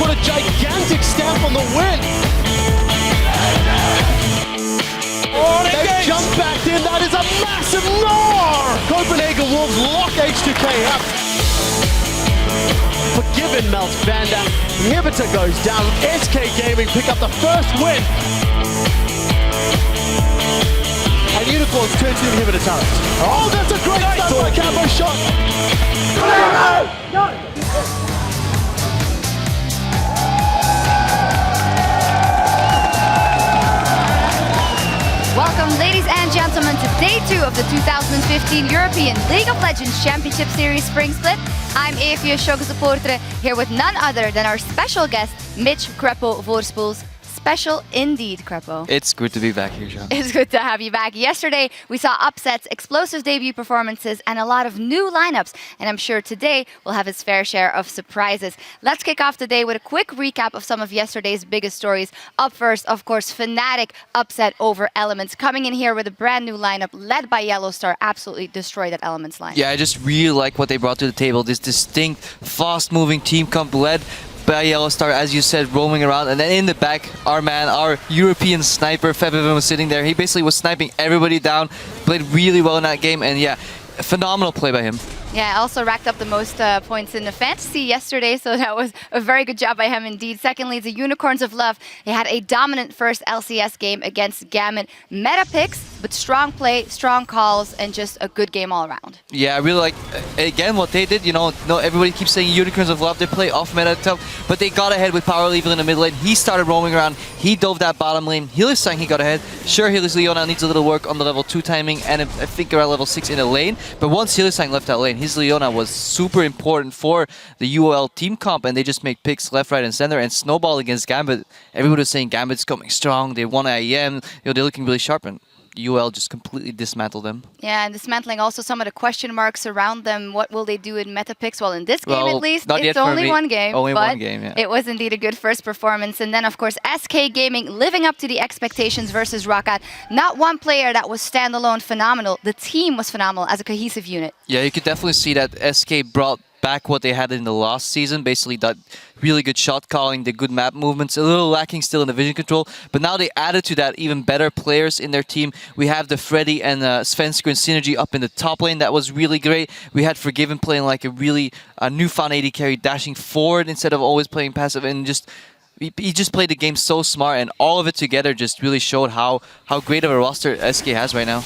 put a gigantic stamp on the win. Oh, they jump back in. That is a massive gnar! Copenhagen Wolves lock H2K up. Forgiven melts Vanda. Inhibitor goes down. SK Gaming pick up the first win. And Unicorns turn to the Inhibitor turret. Oh, that's a great start by Cabo shot. Welcome, ladies and gentlemen, to Day 2 of the 2015 European League of Legends Championship Series Spring Split. I'm Evie Shokusupporter, here with none other than our special guest, Mitch Crepo Voorspoels. Special indeed, Crepo. It's good to be back here, John. It's good to have you back. Yesterday, we saw upsets, explosive debut performances, and a lot of new lineups. And I'm sure today we'll have its fair share of surprises. Let's kick off today with a quick recap of some of yesterday's biggest stories. Up first, of course, Fnatic upset over Elements. Coming in here with a brand new lineup led by Yellowstar, absolutely destroyed that Elements line. Yeah, I just really like what they brought to the table. This distinct, fast-moving team comp led by Yellowstar, as you said, roaming around, and then in the back, our man, our European sniper, Febiven, was sitting there. He basically was sniping everybody down, played really well in that game, and yeah, a phenomenal play by him. Yeah, also racked up the most points in the fantasy yesterday, so that was a very good job by him indeed. Secondly, the Unicorns of Love. They had a dominant first LCS game against Gambit. Meta picks, but strong play, strong calls, and just a good game all around. Yeah, I really like, again, what they did. You know, everybody keeps saying Unicorns of Love, they play off meta tough, but they got ahead with Power Level in the mid lane. He started roaming around, he dove that bottom lane. Hylissang, he got ahead. Sure, Leona needs a little work on the level 2 timing, and I think around level 6 in the lane, but once Hylissang left that lane, his Leona was super important for the UOL team comp, and they just make picks left, right, and center, and snowball against Gambit. Everybody was saying Gambit's coming strong, they won IEM, they're looking really sharp, and UL just completely dismantled them. Yeah, and dismantling also some of the question marks around them. What will they do in meta picks? Well, in this game at least, it's only one game. Only but one game, yeah. It was indeed a good first performance. And then, of course, SK Gaming living up to the expectations versus Roccat. Not one player that was standalone phenomenal. The team was phenomenal as a cohesive unit. Yeah, you could definitely see that SK brought back what they had in the last season, basically that really good shot calling, the good map movements, a little lacking still in the vision control, but now they added to that even better players in their team. We have the Freddy and Svenskr and Synergy up in the top lane, that was really great. We had Forgiven playing like a really newfound AD carry, dashing forward instead of always playing passive, and just he just played the game so smart, and all of it together just really showed how great of a roster SK has right now.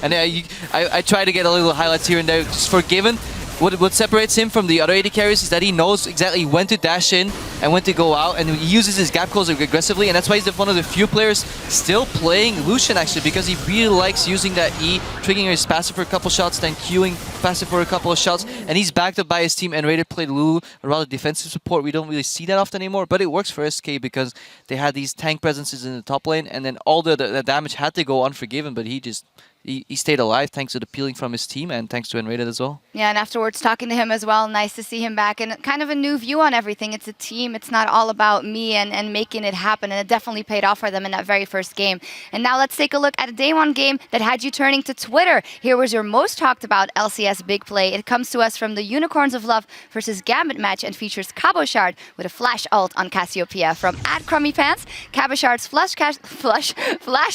And I try to get a little highlights here and there. Just Forgiven, what separates him from the other AD carries is that he knows exactly when to dash in and when to go out, and he uses his gap calls aggressively, and that's why he's one of the few players still playing Lucian actually, because he really likes using that E, triggering his passive for a couple shots, then queuing passive for a couple of shots, and he's backed up by his team, and Raider played Lulu, a rather defensive support. We don't really see that often anymore, but it works for SK because they had these tank presences in the top lane, and then all the damage had to go unforgiven, but he stayed alive thanks to the peeling from his team and thanks to Enrated as well. Yeah, and afterwards talking to him as well, nice to see him back and kind of a new view on everything. It's a team, it's not all about me and making it happen, and it definitely paid off for them in that very first game. And now let's take a look at a day 1 game that had you turning to Twitter. Here was your most talked about LCS big play. It comes to us from the Unicorns of Love versus Gambit match and features Cabochard with a flash ult on Cassiopeia from @CrummyPants. Cabochard's flash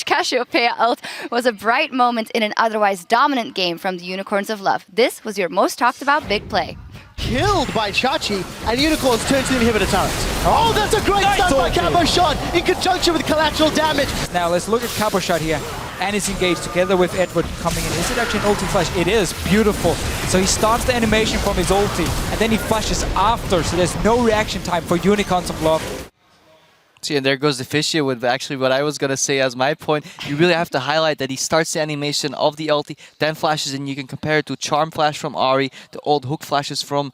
Cassiopeia ult was a bright moment in an otherwise dominant game from the Unicorns of Love. This was your most talked about big play. Killed by Chachi, and Unicorns turn to the Inhibitor turret. Oh, that's a great start by Cabochard in conjunction with collateral damage. Now let's look at Cabochard here. And he's engaged together with Edward coming in. Is it actually an ulti flash? It is. Beautiful. So he starts the animation from his ulti, and then he flashes after, so there's no reaction time for Unicorns of Love. See, and there goes the fish here with actually what I was going to say as my point. You really have to highlight that he starts the animation of the ulti, then flashes, and you can compare it to Charm Flash from Ahri, the old hook flashes from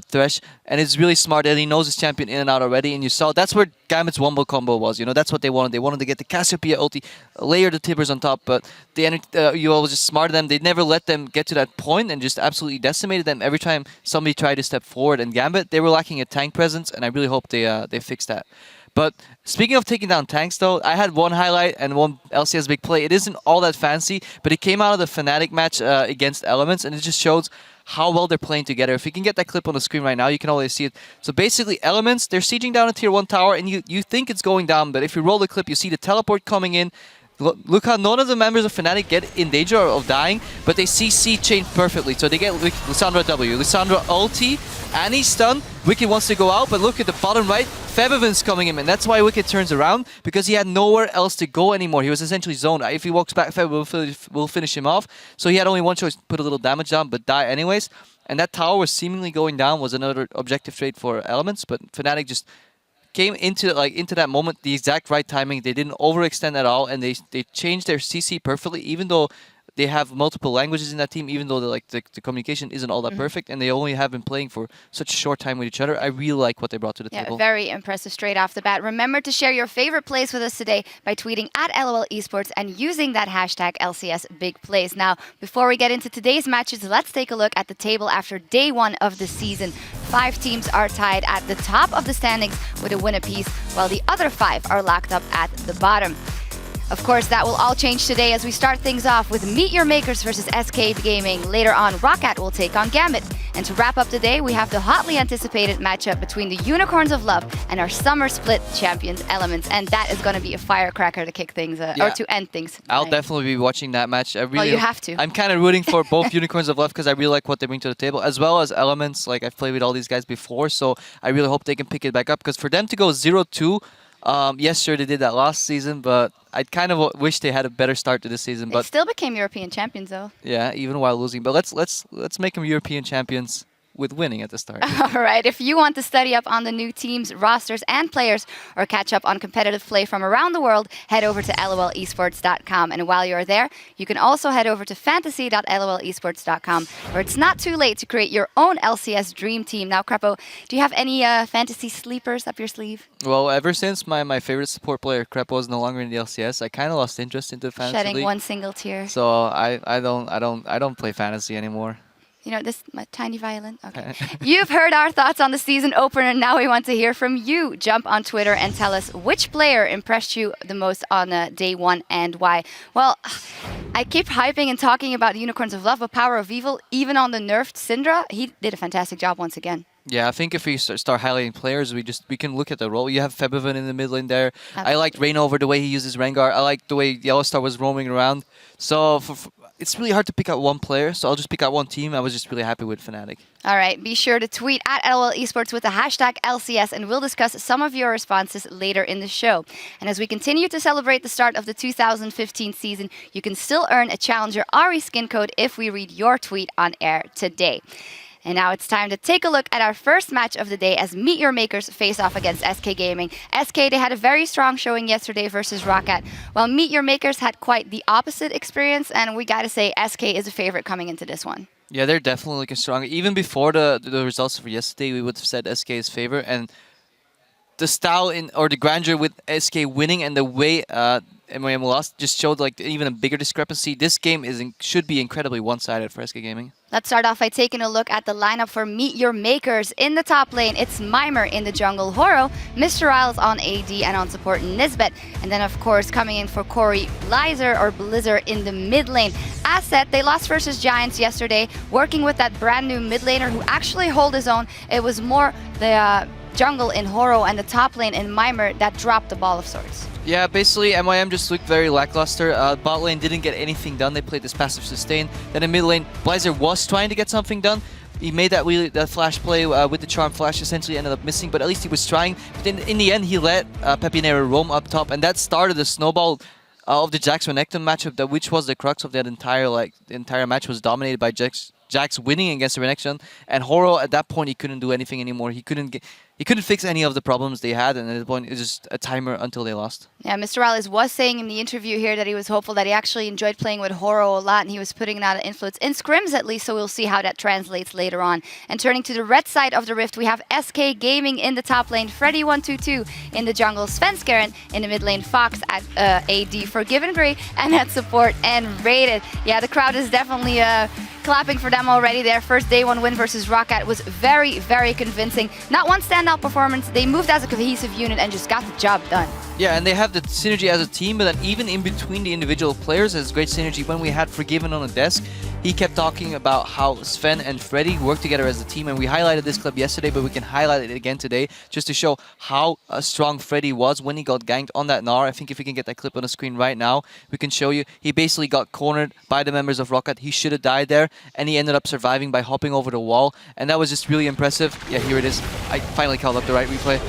Thresh, and it's really smart that he knows his champion in and out already, and you saw that's where Gambit's Wumble combo was, you know, that's what they wanted. They wanted to get the Cassiopeia ulti, layer the Tibbers on top, but the UL was just smart of them. They never let them get to that point and just absolutely decimated them every time somebody tried to step forward, and Gambit, they were lacking a tank presence, and I really hope they fix that. But speaking of taking down tanks, though, I had one highlight and one LCS big play. It isn't all that fancy, but it came out of the Fnatic match against Elements, and it just shows how well they're playing together. If you can get that clip on the screen right now, you can always see it. So basically, Elements, they're sieging down a tier 1 tower, and you think it's going down, but if you roll the clip, you see the teleport coming in. Look how none of the members of Fnatic get in danger of dying, but they CC chain perfectly. So they get Lissandra W, Lissandra ulti, and he's stunned. Wicked wants to go out, but look at the bottom right, Febiven's coming in, and that's why Wicked turns around, because he had nowhere else to go anymore. He was essentially zoned. If he walks back, Febiven will finish him off. So he had only one choice, put a little damage down, but die anyways. And that tower was seemingly going down, was another objective trade for Elements, but Fnatic just came into that moment the exact right timing. They didn't overextend at all, and they changed their CC perfectly, even though they have multiple languages in that team, even though the communication isn't all that perfect, and they only have been playing for such a short time with each other. I really like what they brought to the table. Very impressive straight off the bat. Remember to share your favorite plays with us today by tweeting at LOL Esports and using that hashtag LCS Big Plays. Now, before we get into today's matches, let's take a look at the table after day 1 of the season. 5 teams are tied at the top of the standings with a win apiece, while the other 5 are locked up at the bottom. Of course, that will all change today as we start things off with Meet Your Makers versus SK Gaming. Later on, Roccat will take on Gambit. And to wrap up the day, we have the hotly anticipated matchup between the Unicorns of Love and our summer split champions Elements. And that is going to be a firecracker to kick things, or to end things. I'll definitely be watching that match. You have to. I'm kind of rooting for both Unicorns of Love because I really like what they bring to the table, as well as Elements. Like, I've played with all these guys before, so I really hope they can pick it back up. Because for them to go 0-2, yes, sure, they did that last season, but I kind of wish they had a better start to this season. They but still became European champions, though. Yeah, even while losing. But let's make them European champions with winning at the start. All right, if you want to study up on the new teams, rosters, and players, or catch up on competitive play from around the world, head over to lolesports.com. And while you're there, you can also head over to fantasy.lolesports.com, where it's not too late to create your own LCS dream team. Now, Crepo, do you have any fantasy sleepers up your sleeve? Well, ever since my favorite support player, Crepo, is no longer in the LCS, I kind of lost interest into fantasy Shedding league. one single tier. So I don't play fantasy anymore. You know, this my tiny violin. Okay. You've heard our thoughts on the season opener, and now we want to hear from you. Jump on Twitter and tell us which player impressed you the most on day 1 and why. Well, I keep hyping and talking about Unicorns of Love, but Power of Evil, even on the nerfed Syndra, he did a fantastic job once again. Yeah, I think if we start highlighting players, we can look at the role. You have Febiven in the mid lane there. Absolutely. I liked Reignover, the way he uses Rengar. I liked the way Yellowstar was roaming around. So it's really hard to pick out one player, so I'll just pick out one team. I was just really happy with Fnatic. All right, be sure to tweet at LOL Esports with the hashtag LCS, and we'll discuss some of your responses later in the show. And as we continue to celebrate the start of the 2015 season, you can still earn a Challenger Ari skin code if we read your tweet on air today. And now it's time to take a look at our first match of the day as Meet Your Makers face off against SK Gaming. SK, they had a very strong showing yesterday versus Roccat, while Meet Your Makers had quite the opposite experience, and we gotta say SK is a favorite coming into this one. Yeah, they're definitely looking strong. Even before the results for yesterday, we would have said SK is favorite, and the style or the grandeur with SK winning and the way MYM lost just showed like even a bigger discrepancy. This game should be incredibly one-sided for SK Gaming. Let's start off by taking a look at the lineup for Meet Your Makers. In the top lane, it's MYM in the jungle, Horo, Mr. Riles on AD, and on support, Nisbet. And then, of course, coming in for Corey, Blizzard in the mid lane. As said, they lost versus Giants yesterday, working with that brand new mid laner who actually hold his own. It was more the jungle in Horo and the top lane in MYM that dropped the ball of sorts. Yeah, basically MYM just looked very lackluster. Bot lane didn't get anything done. They played this passive sustain. Then in mid lane, Blizzard was trying to get something done. He made that flash play with the charm flash, essentially ended up missing, but at least he was trying. But then in the end, he let Pepinera roam up top, and that started the snowball of the Jax Renekton matchup, which was the crux of that entire match, was dominated by Jax winning against the Renekton, and Horo at that point he couldn't do anything anymore. He couldn't fix any of the problems they had, and at that point it was just a timer until they lost. Yeah, Mr. Riles was saying in the interview here that he was hopeful that he actually enjoyed playing with Horo a lot, and he was putting out an influence in scrims at least, so we'll see how that translates later on. And turning to the red side of the rift, we have SK Gaming in the top lane, Freddy122 in the jungle, Svenskeren in the mid lane, Fox at AD, Forgiven Grey, and at support and Rated. Yeah, the crowd is definitely clapping for them already. Their first day 1 win versus Roccat was very, very convincing. Not one standout standout performance. They moved as a cohesive unit and just got the job done. Yeah, and they have the synergy as a team, but then even in between the individual players, there's great synergy. When we had Forgiven on the desk, he kept talking about how Sven and Freddy work together as a team, and we highlighted this clip yesterday, but we can highlight it again today, just to show how strong Freddy was when he got ganked on that Gnar. I think if we can get that clip on the screen right now, we can show you. He basically got cornered by the members of Rocket. He should have died there, and he ended up surviving by hopping over the wall, and that was just really impressive. Yeah, here it is. I finally called up the right replay.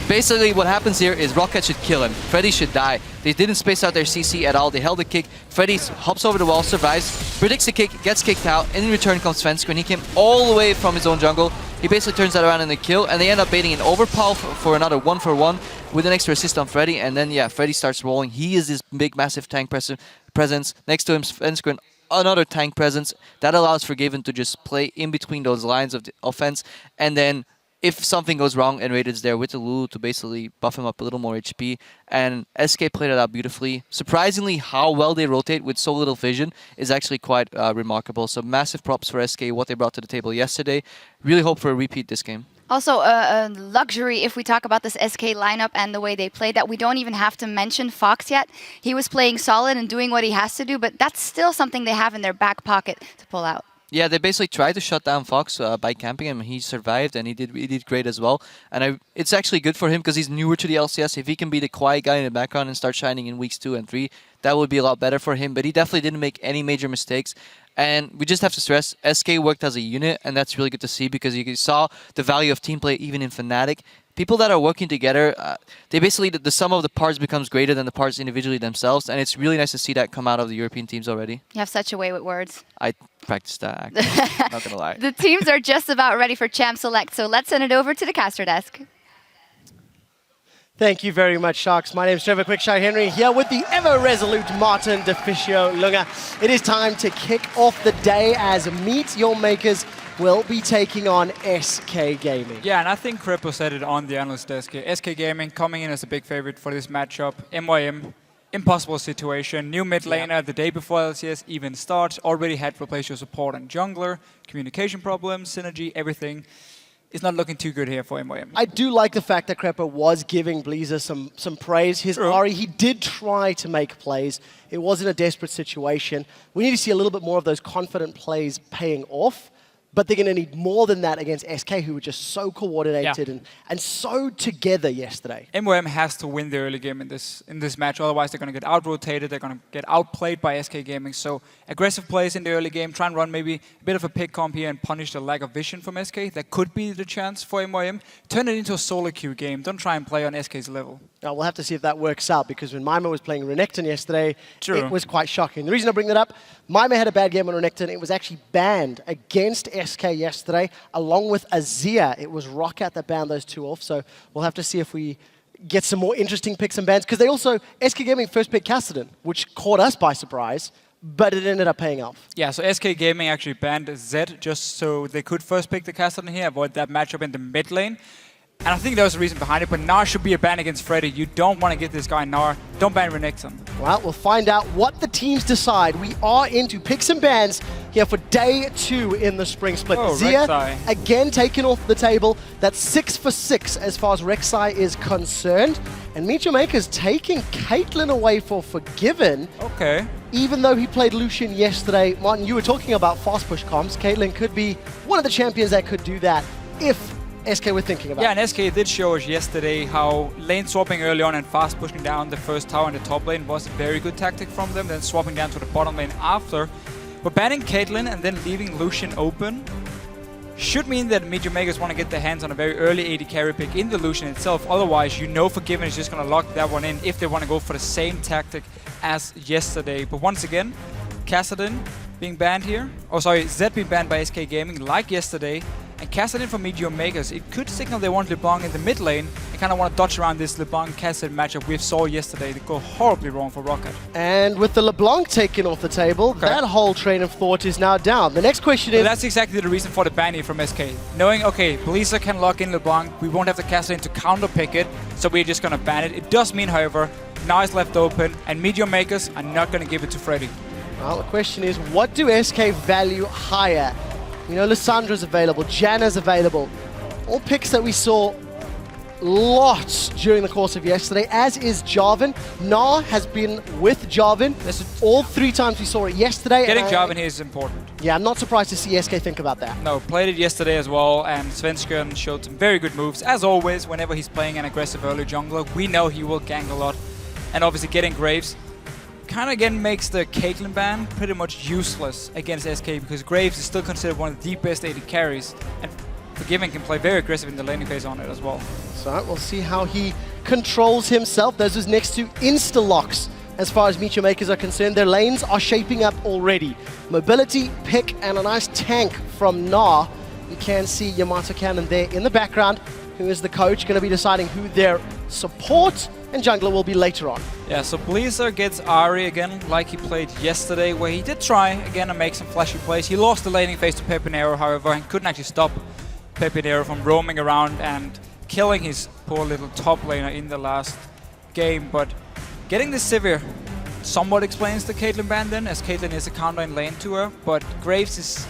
Basically, what happens here is Rocket should kill him. Freddy should die. They didn't space out their CC at all. They held the kick. Freddy hops over the wall, survives, predicts the kick, gets kicked out. In return comes FLICKR. He came all the way from his own jungle. He basically turns that around in the kill, and they end up baiting an overpower for another 1-for-1 with an extra assist on Freddy. And then, yeah, Freddy starts rolling. He is this big, massive tank presence. Next to him, FLICKR, another tank presence. That allows Forgiven to just play in between those lines of the offense, and then if something goes wrong, and Raid's there with the Lulu to basically buff him up a little more HP. And SK played it out beautifully. Surprisingly, how well they rotate with so little vision is actually quite remarkable. So massive props for SK, what they brought to the table yesterday. Really hope for a repeat this game. Also, a luxury if we talk about this SK lineup and the way they played, that we don't even have to mention Fox yet. He was playing solid and doing what he has to do, but that's still something they have in their back pocket to pull out. Yeah, they basically tried to shut down Fox by camping him. He survived, and he did great as well. And it's actually good for him because he's newer to the LCS. If he can be the quiet guy in the background and start shining in weeks 2 and 3, that would be a lot better for him. But he definitely didn't make any major mistakes. And we just have to stress, SK worked as a unit, and that's really good to see because you saw the value of team play even in Fnatic. People that are working together, they basically, the sum of the parts becomes greater than the parts individually themselves, and it's really nice to see that come out of the European teams already. You have such a way with words. I practiced that, actually. Not gonna lie. The teams are just about ready for Champ Select, so let's send it over to the caster desk. Thank you very much, Sharks. My name is Trevor Quickshy Henry here with the ever-resolute Martin Deficio Lunga. It is time to kick off the day as Meet Your Makers will be taking on SK Gaming. Yeah, and I think Cripple said it on the analyst desk here. SK Gaming coming in as a big favorite for this matchup. MYM, impossible situation. New mid laner the day before LCS even starts. Already had to replace your support and jungler. Communication problems, synergy, everything. It's not looking too good here for MYM. I do like the fact that Crepper was giving Bleezer some praise. His Ari, he did try to make plays. It wasn't a desperate situation. We need to see a little bit more of those confident plays paying off. But they're going to need more than that against SK, who were just so coordinated and so together yesterday. MYM has to win the early game in this match, otherwise they're going to get out-rotated, they're going to get outplayed by SK Gaming. So aggressive plays in the early game, try and run maybe a bit of a pick comp here and punish the lack of vision from SK. That could be the chance for MYM. Turn it into a solo queue game. Don't try and play on SK's level. Now, we'll have to see if that works out, because when MYM was playing Renekton yesterday, it was quite shocking. The reason I bring that up, MYM had a bad game on Renekton. It was actually banned against SK yesterday, along with Azir. It was Rocket that banned those two off, so we'll have to see if we get some more interesting picks and bans, because they also, SK Gaming first picked Kassadin, which caught us by surprise, but it ended up paying off. Yeah, so SK Gaming actually banned Zed just so they could first pick the Kassadin here, avoid that matchup in the mid lane. And I think there was a reason behind it, but Gnar should be a ban against Freddy. You don't want to get this guy Gnar. Don't ban Renekton. Well, we'll find out what the teams decide. We are into picks and bans here for day 2 in the spring split. Zia, again, taken off the table. That's 6 for 6 as far as Rek'Sai is concerned. And Meet Your Makers taking Caitlyn away for Forgiven. Okay. Even though he played Lucian yesterday. Martin, you were talking about fast push comps. Caitlyn could be one of the champions that could do that if SK were thinking about. Yeah, and SK did show us yesterday how lane swapping early on and fast pushing down the first tower in the top lane was a very good tactic from them, then swapping down to the bottom lane after. But banning Caitlyn and then leaving Lucian open should mean that Meet Your Makers want to get their hands on a very early AD carry pick in the Lucian itself. Otherwise, you know Forgiven is just going to lock that one in if they want to go for the same tactic as yesterday. But once again, Kassadin being banned here. Oh, sorry, Zed being banned by SK Gaming like yesterday. And Kassadin from Meet Your Makers, it could signal they want LeBlanc in the mid lane and kind of want to dodge around this LeBlanc-Kassadin matchup we saw yesterday that go horribly wrong for Rocket. And with the LeBlanc taken off the table, that whole train of thought is now down. The next question is... But that's exactly the reason for the ban here from SK. Knowing, okay, Bleezer can lock in LeBlanc, we won't have the Kassadin to counter-pick it, so we're just going to ban it. It does mean, however, now it's left open, and Meet Your Makers are not going to give it to Freddy. Well, the question is, what do SK value higher? You know, Lissandra's available, Janna's available, All picks that we saw lots during the course of yesterday, as is Jarvan. Na has been with Jarvan all 3 times we saw it yesterday. Getting Jarvan here is important. Yeah, I'm not surprised to see SK think about that. No, played it yesterday as well, and Svenskeren showed some very good moves. As always, whenever he's playing an aggressive early jungler, we know he will gank a lot. And obviously getting Graves kind of again makes the Caitlyn ban pretty much useless against SK, because Graves is still considered one of the best AD carries, and Forgiven can play very aggressive in the laning phase on it as well. So we'll see how he controls himself. Those is next to insta-locks as far as Meteor Makers are concerned. Their lanes are shaping up already. Mobility, pick, and a nice tank from Na. You can see Yamato Cannon there in the background, who is the coach, going to be deciding who their support and jungler will be later on. Yeah, so Blizzard gets Ahri again, like he played yesterday, where he did try again to make some flashy plays. He lost the laning phase to Pepinero, however, and couldn't actually stop Pepinero from roaming around and killing his poor little top laner in the last game. But getting the Sivir somewhat explains the Caitlyn ban then, as Caitlyn is a counter in lane to her, but Graves is...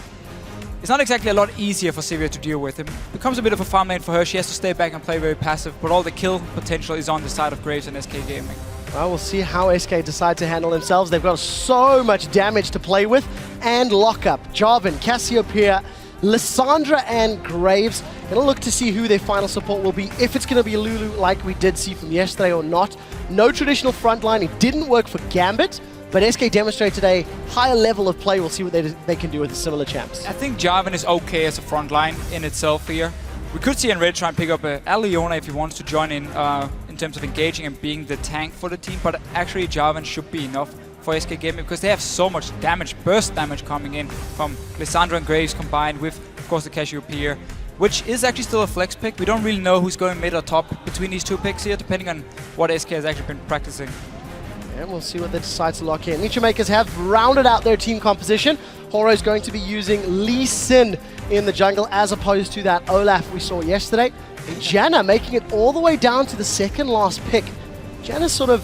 It's not exactly a lot easier for Sivir to deal with. It becomes a bit of a farm lane for her. She has to stay back and play very passive, but all the kill potential is on the side of Graves and SK Gaming. Well, we'll see how SK decide to handle themselves. They've got so much damage to play with, and lockup. Jarvan, Cassiopeia, Lissandra and Graves. Gonna look to see who their final support will be, if it's gonna be Lulu like we did see from yesterday or not. No traditional frontline. It didn't work for Gambit, but SK demonstrated a higher level of play. We'll see what they can do with the similar champs. I think Jarvan is okay as a frontline in itself here. We could see Enred try and pick up a Aliona if he wants to join in terms of engaging and being the tank for the team, but actually Jarvan should be enough for SK Gaming, because they have so much damage, burst damage coming in from Lissandra and Graves combined with, of course, the Cassiopeia, which is actually still a flex pick. We don't really know who's going mid or top between these 2 picks here, depending on what SK has actually been practicing. And we'll see what they decide to lock in. Meteor Makers have rounded out their team composition. Horo is going to be using Lee Sin in the jungle, as opposed to that Olaf we saw yesterday. And Janna making it all the way down to the second last pick. Janna's sort of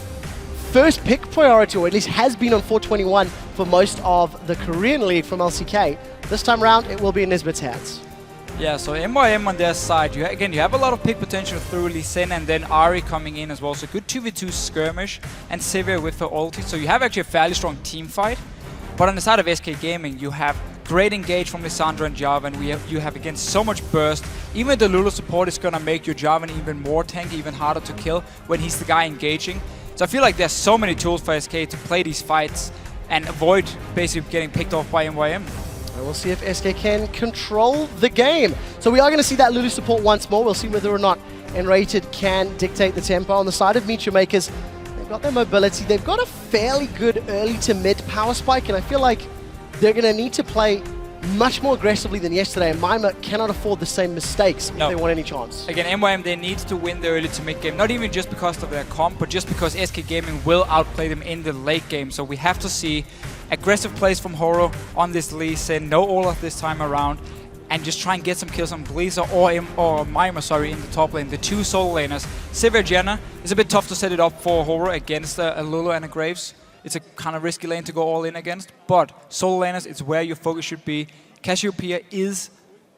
first pick priority, or at least has been on 421 for most of the Korean League from LCK. This time around, it will be in Nisbet's hands. Yeah, so MYM on their side, you have a lot of pick potential through Lee Sin, and then Ahri coming in as well. So good 2v2 skirmish, and Sivir with her ulti. So you have actually a fairly strong team fight. But on the side of SK Gaming, you have great engage from Lissandra and Jarvan. You have again so much burst. Even the Lulu support is gonna make your Jarvan even more tanky, even harder to kill when he's the guy engaging. So I feel like there's so many tools for SK to play these fights and avoid basically getting picked off by MYM. And we'll see if SK can control the game. So we are going to see that Lulu support once more. We'll see whether or not Enrated can dictate the tempo. On the side of Meteor Makers, they've got their mobility. They've got a fairly good early to mid power spike, and I feel like they're going to need to play much more aggressively than yesterday, and MYM cannot afford the same mistakes if they want any chance. Again, MYM, they need to win the early to mid game, not even just because of their comp, but just because SK Gaming will outplay them in the late game. So we have to see aggressive plays from Horo on this Lee Sin, no Olaf this time around, and just try and get some kills on Blizzard or MYM, in the top lane, the 2 solo laners. Sivir Janna is a bit tough to set it up for Horo against a Lulu and a Graves. It's a kind of risky lane to go all in against, but solo laners, it's where your focus should be. Cassiopeia is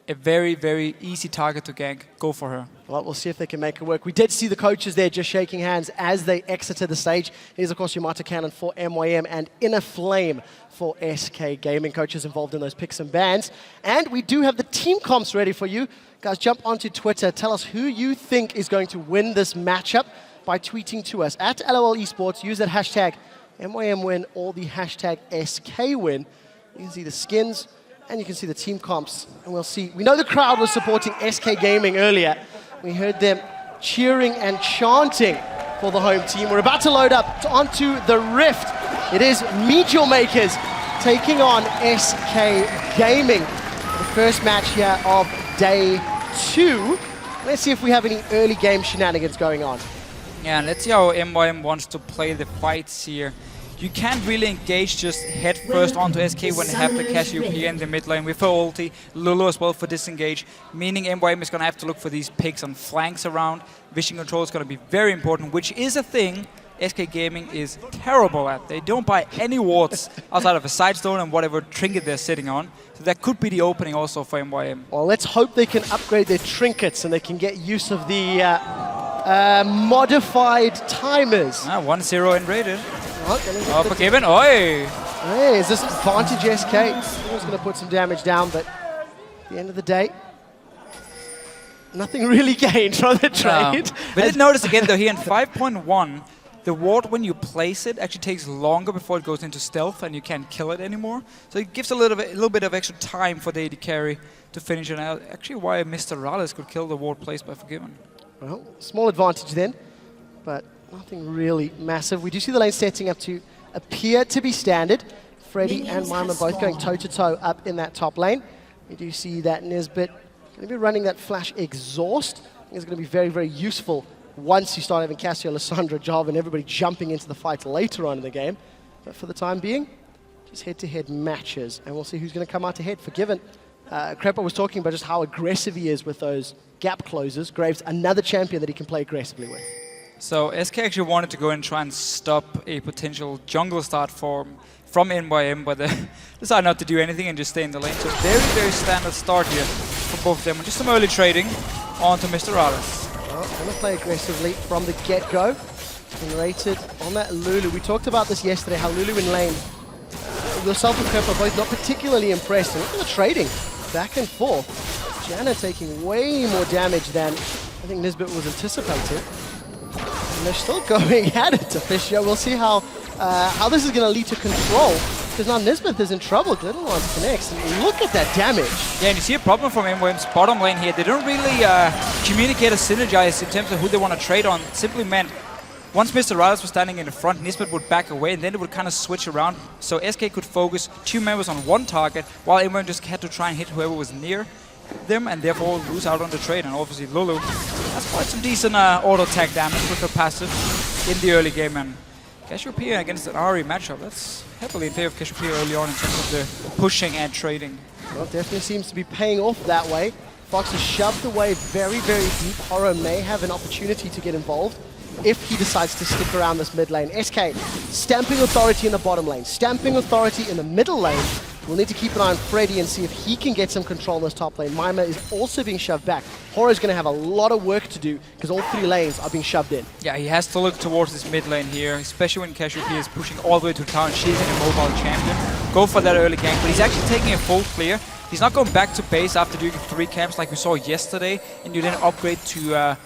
a very, very easy target to gank. Go for her. Well, we'll see if they can make it work. We did see the coaches there just shaking hands as they exited the stage. Here's, of course, Yamato Cannon for MYM and Inner Flame for SK Gaming. Coaches involved in those picks and bans. And we do have the team comps ready for you. Guys, jump onto Twitter. Tell us who you think is going to win this matchup by tweeting to us at LOL Esports. Use that hashtag MYMWin or the hashtag SKWin. You can see the skins and you can see the team comps. And we'll see. We know the crowd was supporting SK Gaming earlier. We heard them cheering and chanting for the home team. We're about to load up onto the Rift. It is Meteor Makers taking on SK Gaming. The first match here of day 2. Let's see if we have any early game shenanigans going on. Yeah, let's see how MYM wants to play the fights here. You can't really engage just head first onto SK when they have the Cassiopeia in the mid lane with her ulti, Lulu as well for disengage, meaning MYM is going to have to look for these picks on flanks around. Vision control is going to be very important, which is a thing SK Gaming is terrible at. They don't buy any wards outside of a side stone and whatever trinket they're sitting on. So that could be the opening also for MYM. Well, let's hope they can upgrade their trinkets and they can get use of the modified timers. 1-0 in rated. Oh, Forgiven. Oi! Hey, is this advantage SK? Someone's going to put some damage down, but at the end of the day, nothing really gained from the trade. But did notice again though, here in 5.1, the ward when you place it actually takes longer before it goes into stealth and you can't kill it anymore. So it gives a little bit of extra time for the AD carry to finish it out. Actually why Mr. Rallis could kill the ward placed by Forgiven. Well, small advantage then, but nothing really massive. We do see the lane setting up to appear to be standard. Freddy and MYM are both going toe-to-toe up in that top lane. We do see that Nisbet going to be running that flash exhaust. I think it's going to be very, very useful once you start having Cassio, Lissandra, Java, and everybody jumping into the fight later on in the game. But for the time being, just head-to-head matches, and we'll see who's going to come out ahead. Forgiven. Crepa was talking about just how aggressive he is with those gap closers. Graves, another champion that he can play aggressively with. So SK actually wanted to go and try and stop a potential jungle start from MYM, but they decided not to do anything and just stay in the lane. So very, very standard start here for both of them. Just some early trading onto Mr. Rallis. Well, going to play aggressively from the get-go. And rated on that Lulu. We talked about this yesterday, how Lulu in lane, yourself and Crepa are both not particularly impressed. And look at the trading, back and forth. Janna taking way more damage than I think Nisbet was anticipating. And they're still going at it, Officio. We'll see how this is going to lead to control. Because now Nisbet is in trouble. Glitterlance connects. And look at that damage. Yeah, and you see a problem from MYM's bottom lane here. They don't really communicate or synergize in terms of who they want to trade on. It simply meant once Mr. Rallis was standing in the front, Nisbet would back away, and then it would kind of switch around. So SK could focus 2 members on one target, while MYM just had to try and hit whoever was near them, and therefore lose out on the trade. And obviously Lulu has quite some decent auto attack damage with her passive in the early game. And Cassiopeia against an Ari matchup, that's heavily in favor of Cassiopeia early on in terms of the pushing and trading. Well, it definitely seems to be paying off that way. Fox has shoved away very, very deep. Horo may have an opportunity to get involved if he decides to stick around this mid lane. SK stamping authority in the bottom lane, stamping authority in the middle lane. We'll need to keep an eye on Freddy and see if he can get some control in this top lane. MYM is also being shoved back. Horo's going to have a lot of work to do because all 3 lanes are being shoved in. Yeah, he has to look towards this mid lane here, especially when Cassiopeia is pushing all the way to town. She's an immobile champion. Go for that early gank, but he's actually taking a full clear. He's not going back to base after doing 3 camps like we saw yesterday, and you then upgrade to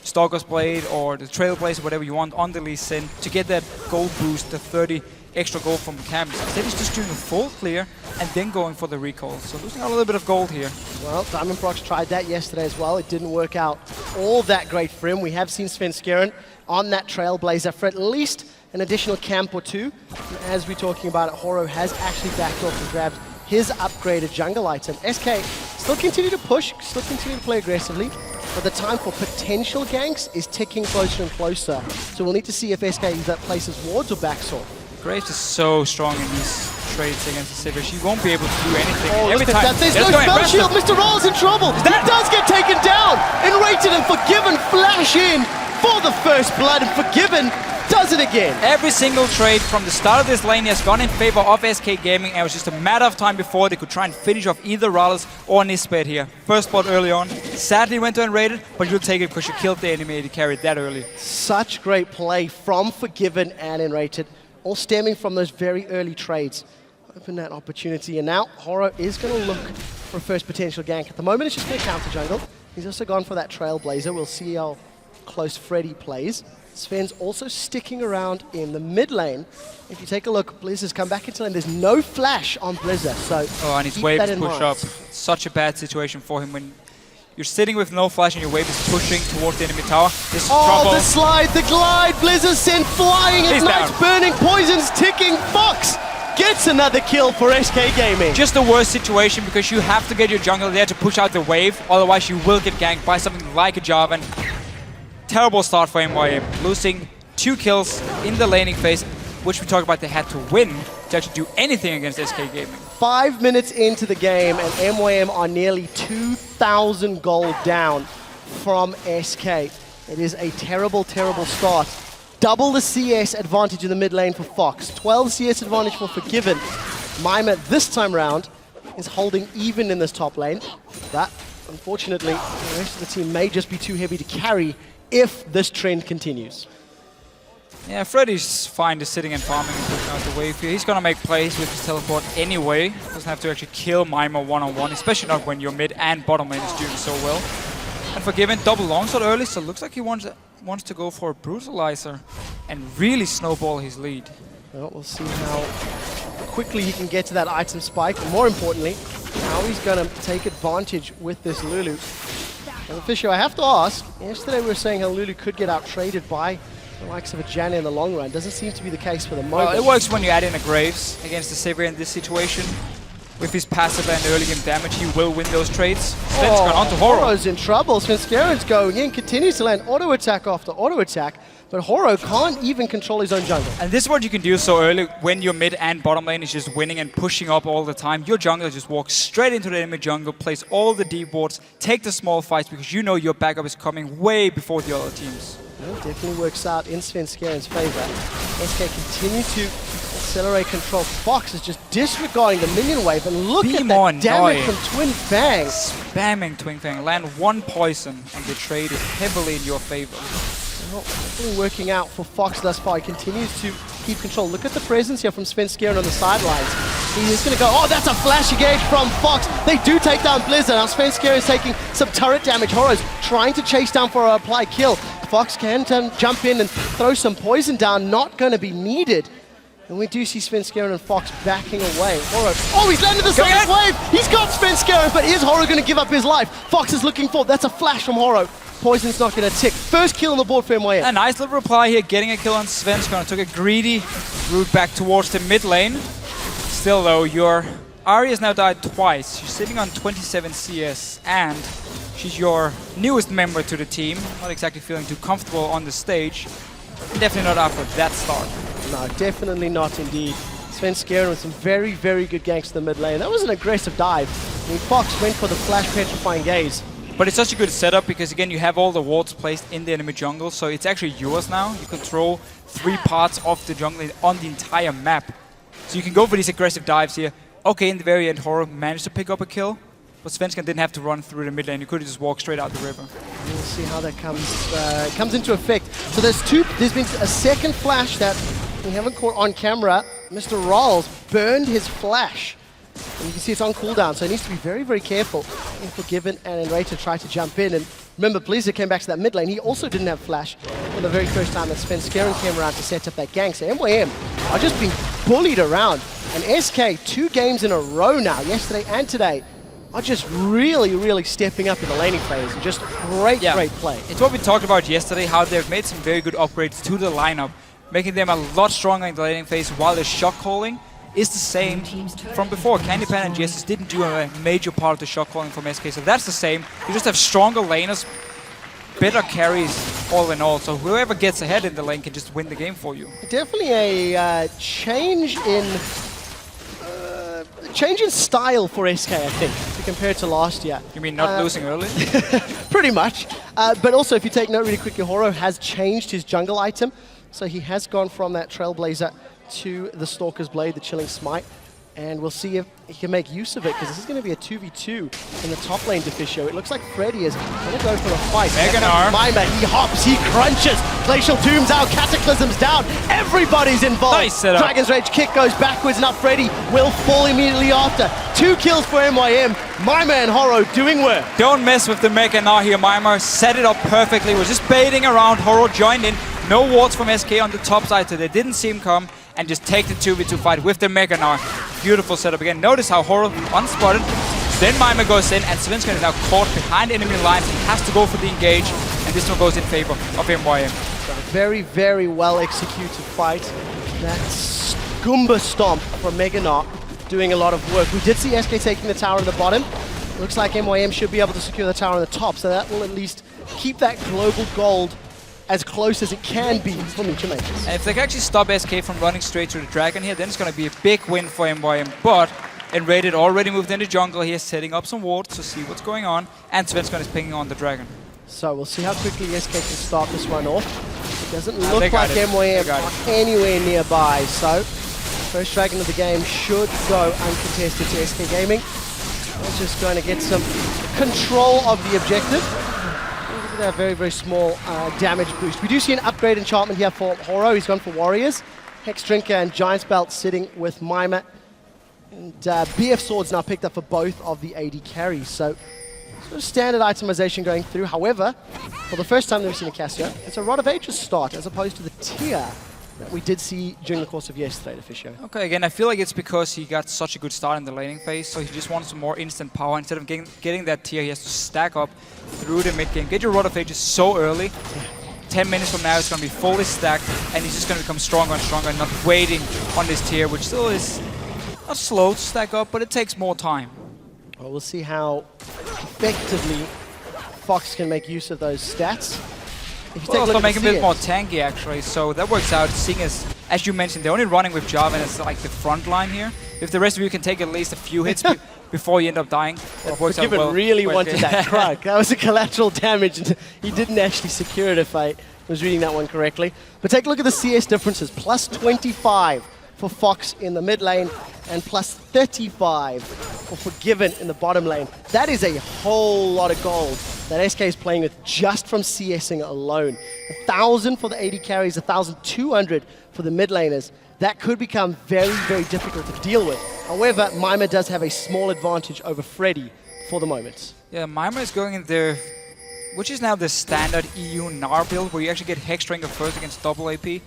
Stalker's Blade or the Trailblazer, whatever you want, on the Lee Sin to get that gold boost, the 30 extra gold from camps. Instead he's just doing a full clear and then going for the recall. So losing out a little bit of gold here. Well, Diamond Prox tried that yesterday as well. It didn't work out all that great for him. We have seen Sven Skeren on that Trailblazer for at least an additional camp or 2. And as we're talking about it, Horo has actually backed off and grabbed his upgraded jungle item. SK still continue to push, still continue to play aggressively, but the time for potential ganks is ticking closer and closer. So we'll need to see if SK either places wards or backs off. Graves is so strong in these trades against the Sivir. She won't be able to do anything. Oh, every look at time. that. There's no spell shield. Mr. Roll's in trouble. He does get taken down. Enrated and Forgiven flash in for the first blood, and Forgiven does it again. Every single trade from the start of this lane has gone in favor of SK Gaming, and it was just a matter of time before they could try and finish off either Rallis or Nisbet here. First spot early on. Sadly went to Unrated, but you'll take it because you killed the enemy to carry it that early. Such great play from Forgiven and Enrated, all stemming from those very early trades. Open that opportunity, and now Horo is going to look for a first potential gank. At the moment, it's just going to counter jungle. He's also gone for that Trailblazer. We'll see how close Freddy plays. Sven's also sticking around in the mid lane. If you take a look, Blizz has come back into lane. There's no flash on Blizzard, so and his wave is push up. Such a bad situation for him when you're sitting with no flash and your wave is pushing towards the enemy tower. This is trouble. The slide, the glide, Blizzard sent flying, Ignites burning, poisons ticking, Fox gets another kill for SK Gaming. Just the worst situation because you have to get your jungle there to push out the wave, otherwise you will get ganked by something like a Jarvan. Terrible start for MYM, losing 2 kills in the laning phase, which we talked about they had to win to actually do anything against SK Gaming. 5 minutes into the game and MYM are nearly 2,000 gold down from SK. It is a terrible, terrible start Double the CS advantage in the mid lane for Fox. 12 CS advantage for Forgiven. MYM this time round is holding even in this top lane. That, unfortunately, the rest of the team may just be too heavy to carry if this trend continues. Yeah, Freddy's fine just sitting and farming and pushing out the wave here. He's going to make plays with his teleport anyway. Doesn't have to actually kill MYM one-on-one, especially not when your mid and bottom lane is doing so well. And Forgiven double longsword early, so it looks like he wants to go for a brutalizer and really snowball his lead. Well, we'll see how quickly he can get to that item spike, and more importantly, how he's going to take advantage with this Lulu. And Fisher, I have to ask, yesterday we were saying how Lulu could get out-traded by the likes of a Janna in the long run. Doesn't seem to be the case for the moment. Well, it works when you add in a Graves against the Savior in this situation. With his passive and early game damage, he will win those trades. Sven's gone on to Horo. Horo's in trouble. Svenskaren's going in, continues to land auto attack after auto attack, but Horo can't even control his own jungle. And this is what you can do so early when your mid and bottom lane is just winning and pushing up all the time. Your jungler just walks straight into the enemy jungle, plays all the deep wards, take the small fights because you know your backup is coming way before the other teams. Well, definitely works out in Svenskaren's favor. SK continue to accelerate control. Fox is just disregarding the minion wave, and look at that damage from Twin Fang. Spamming Twin Fang, land one poison and the trade is heavily in your favor. Well, definitely working out for Fox thus far. He continues to keep control. Look at the presence here from Svenskaren on the sidelines. He is going to go, oh, that's a flash engage from Fox. They do take down Blizzard. Now Svenskaren is taking some turret damage. Horo's trying to chase down for a apply kill. Fox can jump in and throw some poison down. Not going to be needed. And we do see Svenskaren and Fox backing away. Horo, oh, he's landed the second wave! He's got Svenskaren, but is Horo going to give up his life? Fox is looking for, that's a flash from Horo. Poison's not going to tick. First kill on the board for MYM. A nice little reply here, getting a kill on Svenskaren. Took a greedy route back towards the mid lane. Still though, your Ahri has now died twice. She's sitting on 27 CS, and she's your newest member to the team. Not exactly feeling too comfortable on the stage. Definitely not after that start. No, definitely not indeed. Svenskaren with some very, very good ganks to the mid lane. That was an aggressive dive. I mean, Fox went for the flash petrifying gaze. But it's such a good setup because, again, you have all the wards placed in the enemy jungle, so it's actually yours now. You control 3 parts of the jungle on the entire map. So you can go for these aggressive dives here. Okay, in the very end, Horo managed to pick up a kill, but Svenskaren didn't have to run through the mid lane. You could just walk straight out the river. We'll see how that comes into effect. So there's been a second flash that we haven't caught on camera. Mr. Rawls burned his flash. And you can see it's on cooldown, so he needs to be very, very careful. And Forgiven and Enrater try to jump in. And remember, Blizzard came back to that mid lane. He also didn't have flash for the very first time that Svenskaren came around to set up that gank. So MYM are just being bullied around. And SK, 2 games in a row now, yesterday and today, are just really, really stepping up in the laning phase. And just great play. It's what we talked about yesterday, how they've made some very good upgrades to the lineup, making them a lot stronger in the laning phase, while the shot calling is the same from before. Candypan and Jesus didn't do a major part of the shot calling from SK, so that's the same. You just have stronger laners, better carries all in all, so whoever gets ahead in the lane can just win the game for you. Definitely a change in style for SK, I think, to compare to last year. You mean not losing early? Pretty much. But also, if you take note really quickly, Horo has changed his jungle item. So he has gone from that Trailblazer to the Stalker's Blade, the Chilling Smite. And we'll see if he can make use of it, because this is going to be a 2v2 in the top lane Deficio. It looks like Freddy is going to go for the fight. MYM, he hops, he crunches. Glacial Tomb's out, Cataclysm's down. Everybody's involved. Nice setup. Dragon's Rage kick goes backwards, now Freddy will fall immediately after. 2 kills for MYM. MYM and Horo doing work. Don't mess with the Mega Gnar here. MYM set it up perfectly. We're just baiting around. Horo joined in. No wards from SK on the top side, so they didn't see him come, and just take the 2v2 fight with the Mega Gnar. Beautiful setup again. Notice how Horo unspotted. Then MYM goes in, and Svenskaren is now caught behind enemy lines. He has to go for the engage, and this one goes in favor of MYM. Very, very well executed fight. That Goomba Stomp from Mega Gnar doing a lot of work. We did see SK taking the tower in the bottom. Looks like MYM should be able to secure the tower on the top, so that will at least keep that global gold as close as it can be for Mucha Makers. And if they can actually stop SK from running straight to the Dragon here, then it's going to be a big win for MYM. But Enrated already moved into jungle here, setting up some wards to see what's going on, and Svenskaren is pinging on the Dragon. So we'll see how quickly SK can start this one off. Doesn't look like MYM are anywhere nearby, so first dragon of the game should go uncontested to SK Gaming. They're just going to get some control of the objective. Look at that very, very small damage boost. We do see an upgrade enchantment here for Horo. He's gone for Warriors. Hex Drinker and Giant's Belt sitting with MYM. And BF Swords now picked up for both of the AD carries. So sort of standard itemization going through. However, for the first time we've seen a Cassio, it's a Rod of Ages start as opposed to the tier that we did see during the course of yesterday, Fisher. Okay, again, I feel like it's because he got such a good start in the laning phase, so he just wants some more instant power. Instead of getting that tier, he has to stack up through the mid game. Get your Rod of Ages so early. 10 minutes from now, it's going to be fully stacked, and he's just going to become stronger and stronger, and not waiting on this tier, which still is not slow to stack up, but it takes more time. Well, we'll see how effectively Fox can make use of those stats. Well, also make him a bit more tanky, actually, so that works out, seeing as you mentioned, they're only running with Jarvan as like the front line here. If the rest of you can take at least a few hits before you end up dying, that works out well. Really wanted that Krug. That was a collateral damage, and he didn't actually secure it if I was reading that one correctly. But take a look at the CS differences. Plus 25 for Fox in the mid lane, and plus 35 for Forgiven in the bottom lane. That is a whole lot of gold that SK is playing with just from CSing alone. 1,000 for the AD carries, 1,200 for the mid laners. That could become very, very difficult to deal with. However, MYM does have a small advantage over Freddy for the moment. Yeah, MYM is going in there, which is now the standard EU NAR build, where you actually get Hex Drinker first against double AP.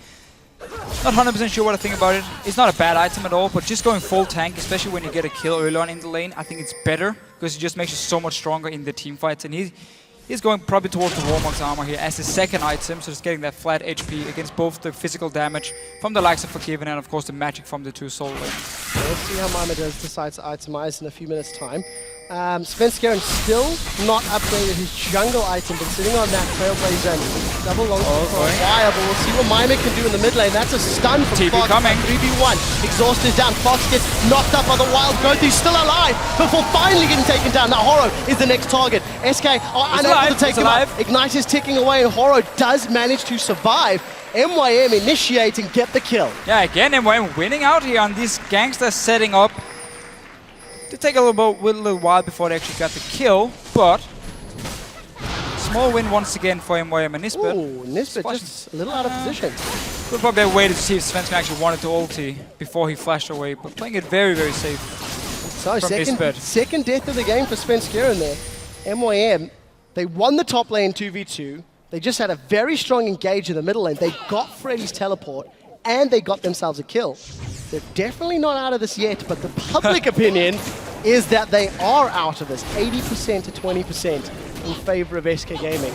Not 100% sure what I think about it. It's not a bad item at all, but just going full tank, especially when you get a kill early on in the lane, I think it's better, because it just makes you so much stronger in the team fights. And he's going probably towards the Warmock's armor here as his second item, so just getting that flat HP against both the physical damage from the likes of Forgiven and of course the magic from the two soul lanes. We'll see how MYM decides to itemize in a few minutes' time. Svenskeren still not upgraded his jungle item, but sitting on that Trailblazer and double long for a while, but we'll see what MYM can do in the mid lane. That's a stun from TP Fox. coming. 3v1. Exhaust is down. Fox gets knocked up by the wild growth. He's still alive before finally getting taken down. Now Horo is the next target. SK are unable to take him out. Ignite is ticking away, and Horo does manage to survive. MYM initiating, get the kill. Yeah, again, MYM winning out here on these gangsters setting up. Did take a little while before they actually got the kill, but small win once again for MYM and Nisbet. Ooh, Nisbet just a little out of position. We'll probably have waited to see if Svensson actually wanted to ulti before he flashed away, but playing it very, very safe. So second death of the game for Svenskeren there. MYM, they won the top lane 2v2. They just had a very strong engage in the middle lane. They got Freddy's teleport, and they got themselves a kill. They're definitely not out of this yet, but the public opinion is that they are out of this. 80% to 20% in favor of SK Gaming.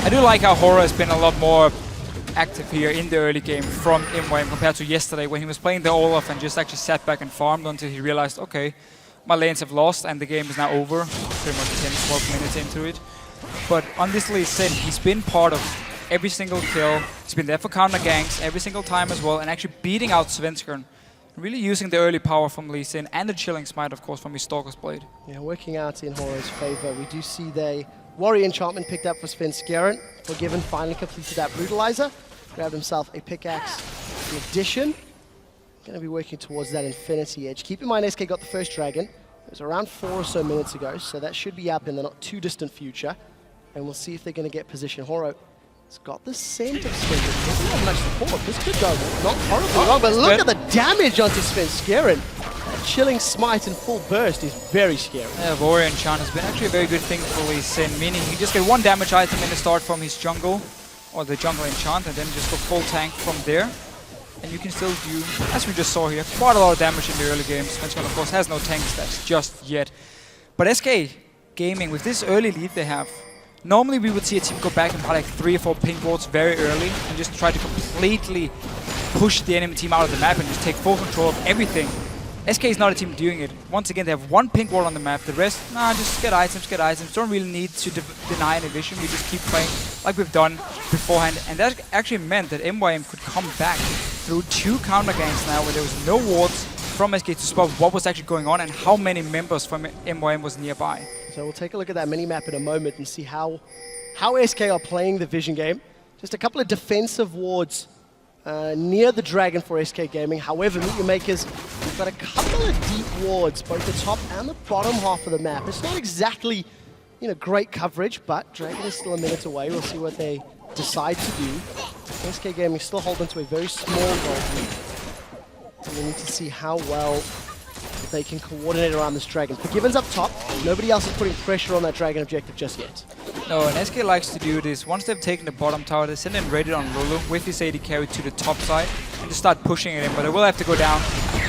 I do like how Horo has been a lot more active here in the early game from MYM compared to yesterday when he was playing the Olaf and just actually sat back and farmed until he realized, okay, my lanes have lost and the game is now over. Pretty much 10-12 minutes into it. But on this Lee Sin, he's been part of every single kill. He's been there for counter ganks every single time as well, and actually beating out Svenskeren. Really using the early power from Lee Sin and the Chilling Smite, of course, from his Stalker's Blade. Yeah, working out in Horo's favor. We do see the Warrior enchantment picked up for Svenskeren. Forgiven finally completed that Brutalizer. Grabbed himself a pickaxe in addition. Going to be working towards that Infinity Edge. Keep in mind, SK got the first dragon. It was around 4 or so minutes ago, so that should be up in the not too distant future. And we'll see if they're going to get position. Horo has got the scent of Svenskeren. Doesn't have much support. This could go not horribly wrong, but look at the damage onto Svenskeren. That Chilling Smite in full burst is very scary. Yeah, Warrior Enchant has been actually a very good thing for Lee Sin, meaning he just get one damage item in the start from his jungle, or the jungle enchant, and then just go full tank from there. And you can still do, as we just saw here, quite a lot of damage in the early games. Svenskeren, of course, has no tank stats just yet. But SK Gaming, with this early lead they have, normally we would see a team go back and buy like 3 or 4 pink wards very early and just try to completely push the enemy team out of the map and just take full control of everything. SK is not a team doing it. Once again, they have 1 pink ward on the map. The rest, just get items. Don't really need to deny any vision. We just keep playing like we've done beforehand. And that actually meant that MYM could come back through 2 counter ganks now where there was no wards from SK to spot what was actually going on and how many members from MYM was nearby. So we'll take a look at that mini-map in a moment and see how SK are playing the vision game. Just a couple of defensive wards near the Dragon for SK Gaming. However, Meet Your Makers, we've got a couple of deep wards, both the top and the bottom half of the map. It's not exactly, great coverage, but Dragon is still a minute away. We'll see what they decide to do. SK Gaming still holding to a very small goal lead. And we need to see how well they can coordinate around this Dragon. Forgiven's up top. Nobody else is putting pressure on that Dragon objective just yet. No, and SK likes to do this. Once they've taken the bottom tower, they send in raided on Lulu with his AD carry to the top side and just start pushing it in. But they will have to go down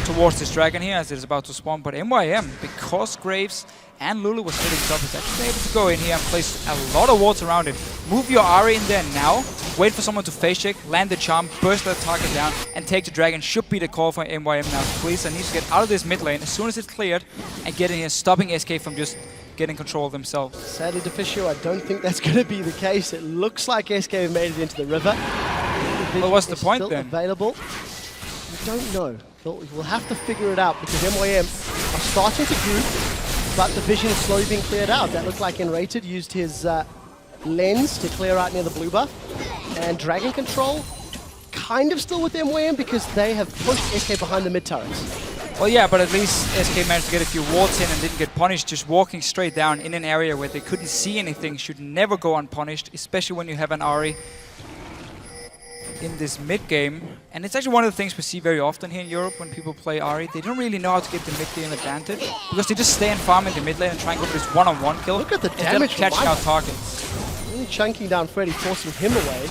towards this Dragon here as it is about to spawn. But MYM, because Graves and Lulu was sitting top, is actually able to go in here and place a lot of wards around it. Move your Ari in there now. Wait for someone to face check, land the charm, burst that target down, and take the Dragon. Should be the call for MYM now. Please, I need to get out of this mid lane as soon as it's cleared and get in here, stopping SK from just getting control of themselves. Sadly, Deficio, I don't think that's going to be the case. It looks like SK have made it into the river. Well, what's the point still then? Available. We don't know. We'll have to figure it out because MYM are starting to group, but the vision is slowly being cleared out. That looked like Enrated used his lens to clear out near the blue buff. And Dragon Control kind of still with MYM because they have pushed SK behind the mid turrets. Well, yeah, but at least SK managed to get a few wards in and didn't get punished. Just walking straight down in an area where they couldn't see anything should never go unpunished, especially when you have an Ari in this mid-game. And it's actually one of the things we see very often here in Europe when people play Ari. They don't really know how to get the mid-game advantage because they just stay and farm in the mid lane and try and go for this one-on-one kill. Look at the instead damage of catching out targets. Really chunking down Freddy, forcing him away.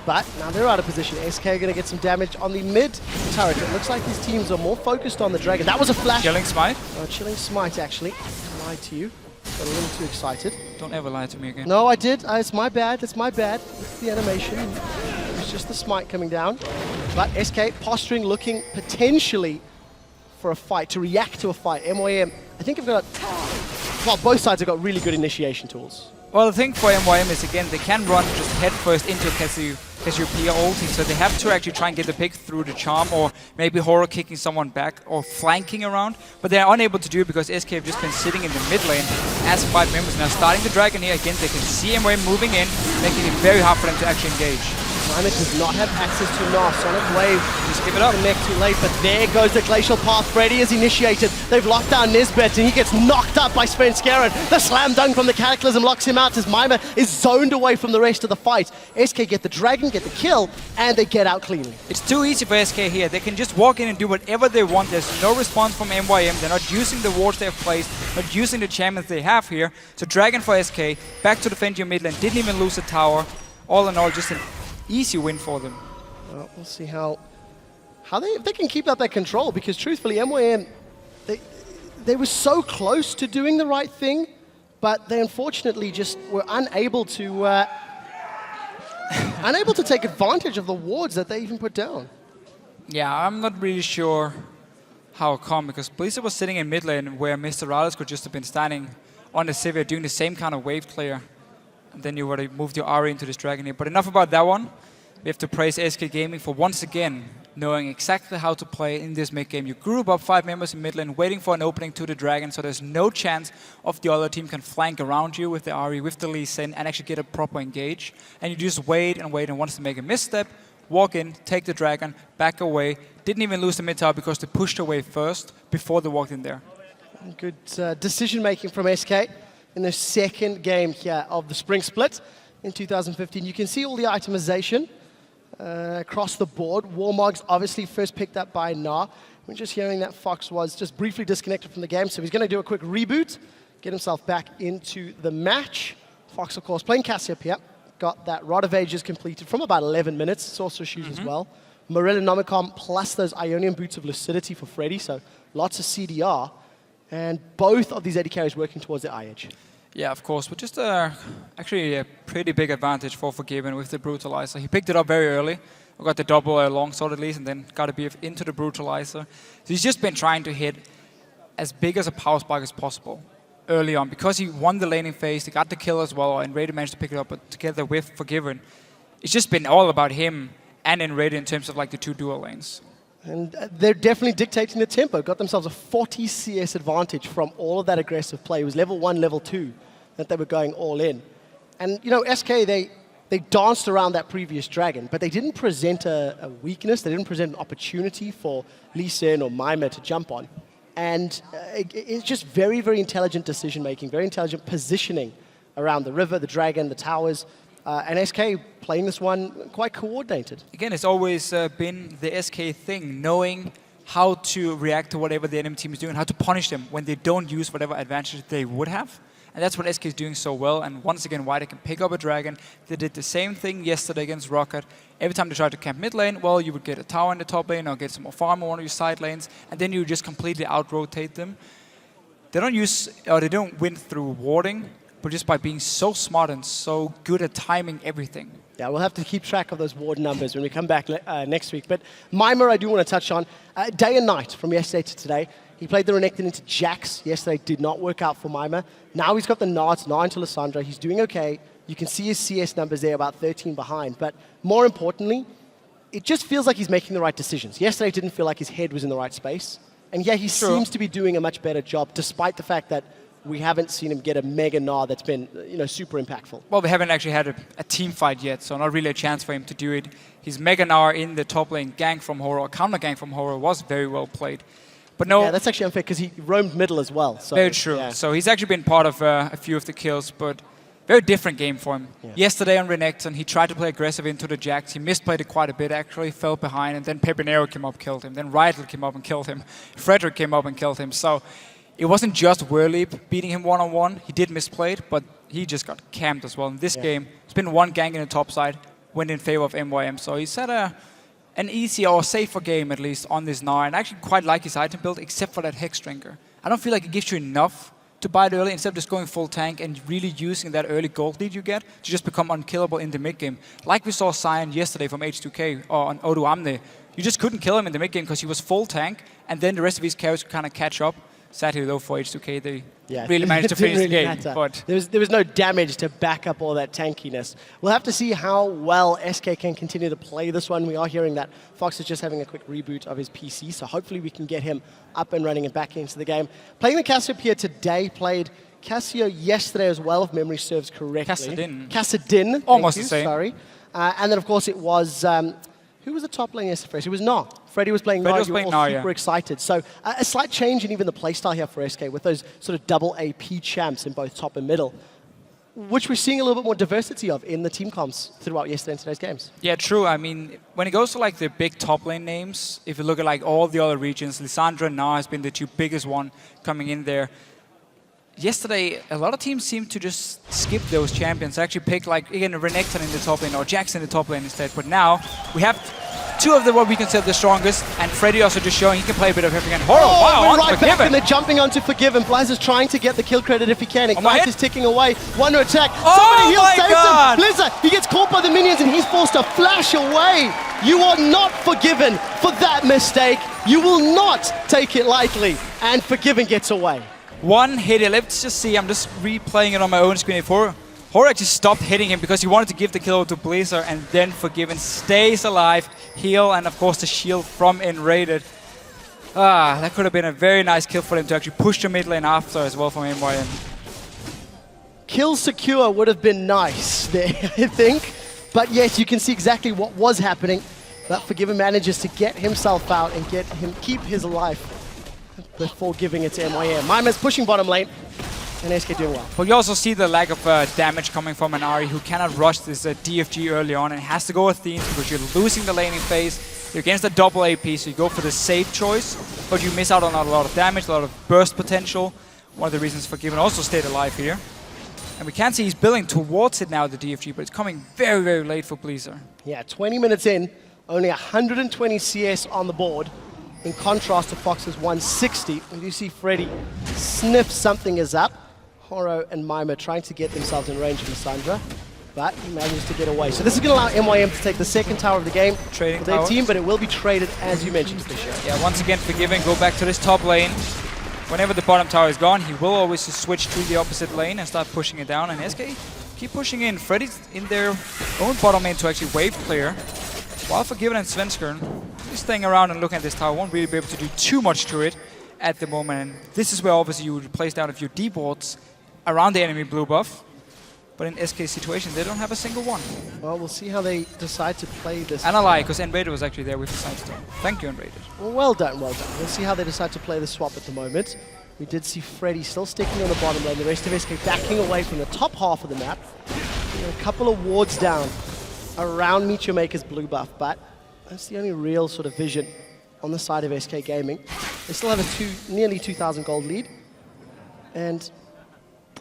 But now they're out of position. SK are going to get some damage on the mid turret. It looks like these teams are more focused on the Dragon. That was a flash. Chilling Smite? Chilling Smite, actually. I lied to you. Got a little too excited. Don't ever lie to me again. No, I did. It's my bad. It's my bad. It's the animation. It's just the Smite coming down. But SK posturing, looking potentially for a fight, to react to a fight. MYM, I think have got... Well, both sides have got really good initiation tools. Well, the thing for MYM is, again, they can run just head first into Cassiopeia ulti, so they have to actually try and get the pick through the charm, or maybe horror kicking someone back, or flanking around. But they're unable to do it because SK have just been sitting in the mid lane as 5 members. Now starting the Dragon here again, they can see MYM moving in, making it very hard for them to actually engage. MYM does not have access to Nar. Sonic Wave Just give it up. Connect too late, but there goes the Glacial Path. Freddy is initiated. They've locked down Nisbet, and he gets knocked up by Svenskeren. The slam dunk from the Cataclysm locks him out as MYM is zoned away from the rest of the fight. SK get the Dragon, get the kill, and they get out cleanly. It's too easy for SK here. They can just walk in and do whatever they want. There's no response from MYM. They're not using the wards they have placed, not using the champions they have here. So Dragon for SK, back to defend your mid lane, didn't even lose a tower. All in all, just an easy win for them. Well, we'll see how they can keep up that control, because truthfully, MYM, they were so close to doing the right thing, but they unfortunately just were unable to take advantage of the wards that they even put down. Yeah, I'm not really sure how it come, because Blizzard was sitting in mid lane where Mr. Rales could just have been standing on the Sivir doing the same kind of wave clear. And then you would have moved your Ari into this Dragon here. But enough about that one. We have to praise SK Gaming for once again knowing exactly how to play in this mid game. You group up 5 members in mid lane, waiting for an opening to the Dragon, so there's no chance of the other team can flank around you with the Ari, with the Lee Sin, and actually get a proper engage. And you just wait, and once they make a misstep, walk in, take the Dragon, back away. Didn't even lose the mid tower because they pushed away first before they walked in there. Good decision making from SK. In the second game here of the Spring Split in 2015. You can see all the itemization across the board. Warmog's obviously first picked up by Nar. We're just hearing that Fox was just briefly disconnected from the game, so he's going to do a quick reboot, get himself back into the match. Fox, of course, playing Cassiopeia. Got that Rod of Ages completed from about 11 minutes. Sorcerer Shoes as well. Morella Nomicon plus those Ionian Boots of Lucidity for Freddy, so lots of CDR. And both of these AD carries working towards the eye edge. Yeah, of course, but just actually a pretty big advantage for Forgiven with the Brutalizer. He picked it up very early, got the double longsword at least, and then got a BF into the Brutalizer. So he's just been trying to hit as big as a power spike as possible early on. Because he won the laning phase, he got the kill as well, and Raider managed to pick it up, but together with Forgiven, it's just been all about him and in Raider in terms of like the 2 dual lanes. And they're definitely dictating the tempo. Got themselves a 40 CS advantage from all of that aggressive play. It was level 1, level 2 that they were going all in. And, you know, SK, they they danced around that previous dragon, but they didn't present a weakness. They didn't present an opportunity for Lee Sin or MYM to jump on. And it's just very, very intelligent decision-making, very intelligent positioning around the river, the dragon, the towers. And SK playing this one quite coordinated. Again, it's always been the SK thing, knowing how to react to whatever the enemy team is doing, how to punish them when they don't use whatever advantage they would have. And that's what SK is doing so well. And once again, why they can pick up a dragon. They did the same thing yesterday against Rocket. Every time they tried to camp mid lane, well, you would get a tower in the top lane or get some more farm on one of your side lanes, and then you just completely out-rotate them. They don't use, or they don't win through warding, but just by being so smart and so good at timing everything. Yeah, we'll have to keep track of those ward numbers when we come back next week. But MYM, I do want to touch on. Day and night from yesterday to today. He played the Renekton into Jax. Yesterday did not work out for MYM. Now he's got the Nards, 9 to Lissandra. He's doing okay. You can see his CS numbers there, about 13 behind. But more importantly, it just feels like he's making the right decisions. Yesterday didn't feel like his head was in the right space. And yeah, he seems to be doing a much better job, despite the fact that we haven't seen him get a mega Nard that's been, super impactful. Well, we haven't actually had a team fight yet, so not really a chance for him to do it. His mega Nard in the top lane gank from Horror, or counter gank from Horror, was very well played. But no, yeah, that's actually unfair because he roamed middle as well. So, very true. Yeah. So he's actually been part of a few of the kills, but very different game for him. Yeah. Yesterday on Renekton, he tried to play aggressive into the Jax. He misplayed it quite a bit, actually, fell behind, and then Pepinero came up, killed him. Then Rytle came up and killed him. Frederick came up and killed him. So it wasn't just Whirleap beating him one-on-one. He did misplay it, but he just got camped as well. In this game, it's been one gank in the top side, went in favor of MYM. So he's had an easier or safer game, at least, on this Nard. And I actually quite like his item build, except for that Hex Drinker. I don't feel like it gives you enough to buy it early, instead of just going full tank and really using that early gold lead you get to just become unkillable in the mid-game. Like we saw Sion yesterday from H2K or on Odu Amne. You just couldn't kill him in the mid-game because he was full tank, and then the rest of his carries could kind of catch up. Sadly, though, for H2K, they really managed to finish the game. But there was no damage to back up all that tankiness. We'll have to see how well SK can continue to play this one. We are hearing that Fox is just having a quick reboot of his PC, so hopefully we can get him up and running and back into the game. Playing the Cassiopeia today, played Cassio yesterday as well, if memory serves correctly. Kassadin. Almost the same. Sorry. And then, of course, it was... who was the top lane yesterday? It was Nah. Freddie was playing Nah. You were all super excited. So a slight change in even the playstyle here for SK with those sort of double AP champs in both top and middle, which we're seeing a little bit more diversity of in the team comps throughout yesterday and today's games. Yeah, true. I mean, when it goes to like the big top lane names, if you look at like all the other regions, Lissandra and Nah has been the two biggest one coming in there. Yesterday, a lot of teams seem to just skip those champions. Actually pick like, again, Renekton in the top lane or Jax in the top lane instead. But now, we have two of them what we consider the strongest, and Freddy also just showing he can play a bit of everything. And Horror, wow, we're right back and they're jumping onto Forgiven. Blaz is trying to get the kill credit if he can. Ignite is ticking away. One to attack. Somebody heals, saves him. Blizzard, he gets caught by the minions and he's forced to flash away. You are not forgiven for that mistake. You will not take it lightly. And Forgiven gets away. One hit, let's just see, I'm just replaying it on my own screen. Horror actually stopped hitting him because he wanted to give the kill to Blazer, and then Forgiven stays alive, heal, and of course the shield from Enraided. That could have been a very nice kill for them to actually push the mid lane after as well from MYM. Kill secure would have been nice there, I think. But yes, you can see exactly what was happening. But Forgiven manages to get himself out and keep his life before giving it to MYM. MYM is pushing bottom lane, and SK doing well. But you also see the lack of damage coming from an Ahri who cannot rush this DFG early on and has to go with Athene because you're losing the laning phase. You're against a double AP, so you go for the safe choice, but you miss out on a lot of damage, a lot of burst potential. One of the reasons Forgiven also stayed alive here. And we can see he's building towards it now, the DFG, but it's coming very, very late for Blazer. Yeah, 20 minutes in, only 120 CS on the board. In contrast to Fox's 160, and you see Freddy sniff something is up. Horo and MYM trying to get themselves in range of Lissandra, but he manages to get away. So this is going to allow MYM to take the second tower of the game for their team, but it will be traded, as you mentioned, Fisher. Yeah, once again, Forgiven, go back to this top lane. Whenever the bottom tower is gone, he will always just switch to the opposite lane and start pushing it down, and SK keep pushing in. Freddy's in their own bottom lane to actually wave clear, while Forgiven and Svenskern is staying around and looking at this tower. Won't really be able to do too much to it at the moment. And this is where obviously you would place down a few deep wards around the enemy blue buff. But in SK's situation, they don't have a single one. Well, we'll see how they decide to play this. And I lie, because Invader was actually there with the sidestone. Thank you, Invader. Well done, well done. We'll see how they decide to play the swap at the moment. We did see Freddy still sticking on the bottom lane, the rest of SK backing away from the top half of the map. A couple of wards down around Meet Your Maker's blue buff, but that's the only real sort of vision on the side of SK Gaming. They still have a nearly 2,000 gold lead. And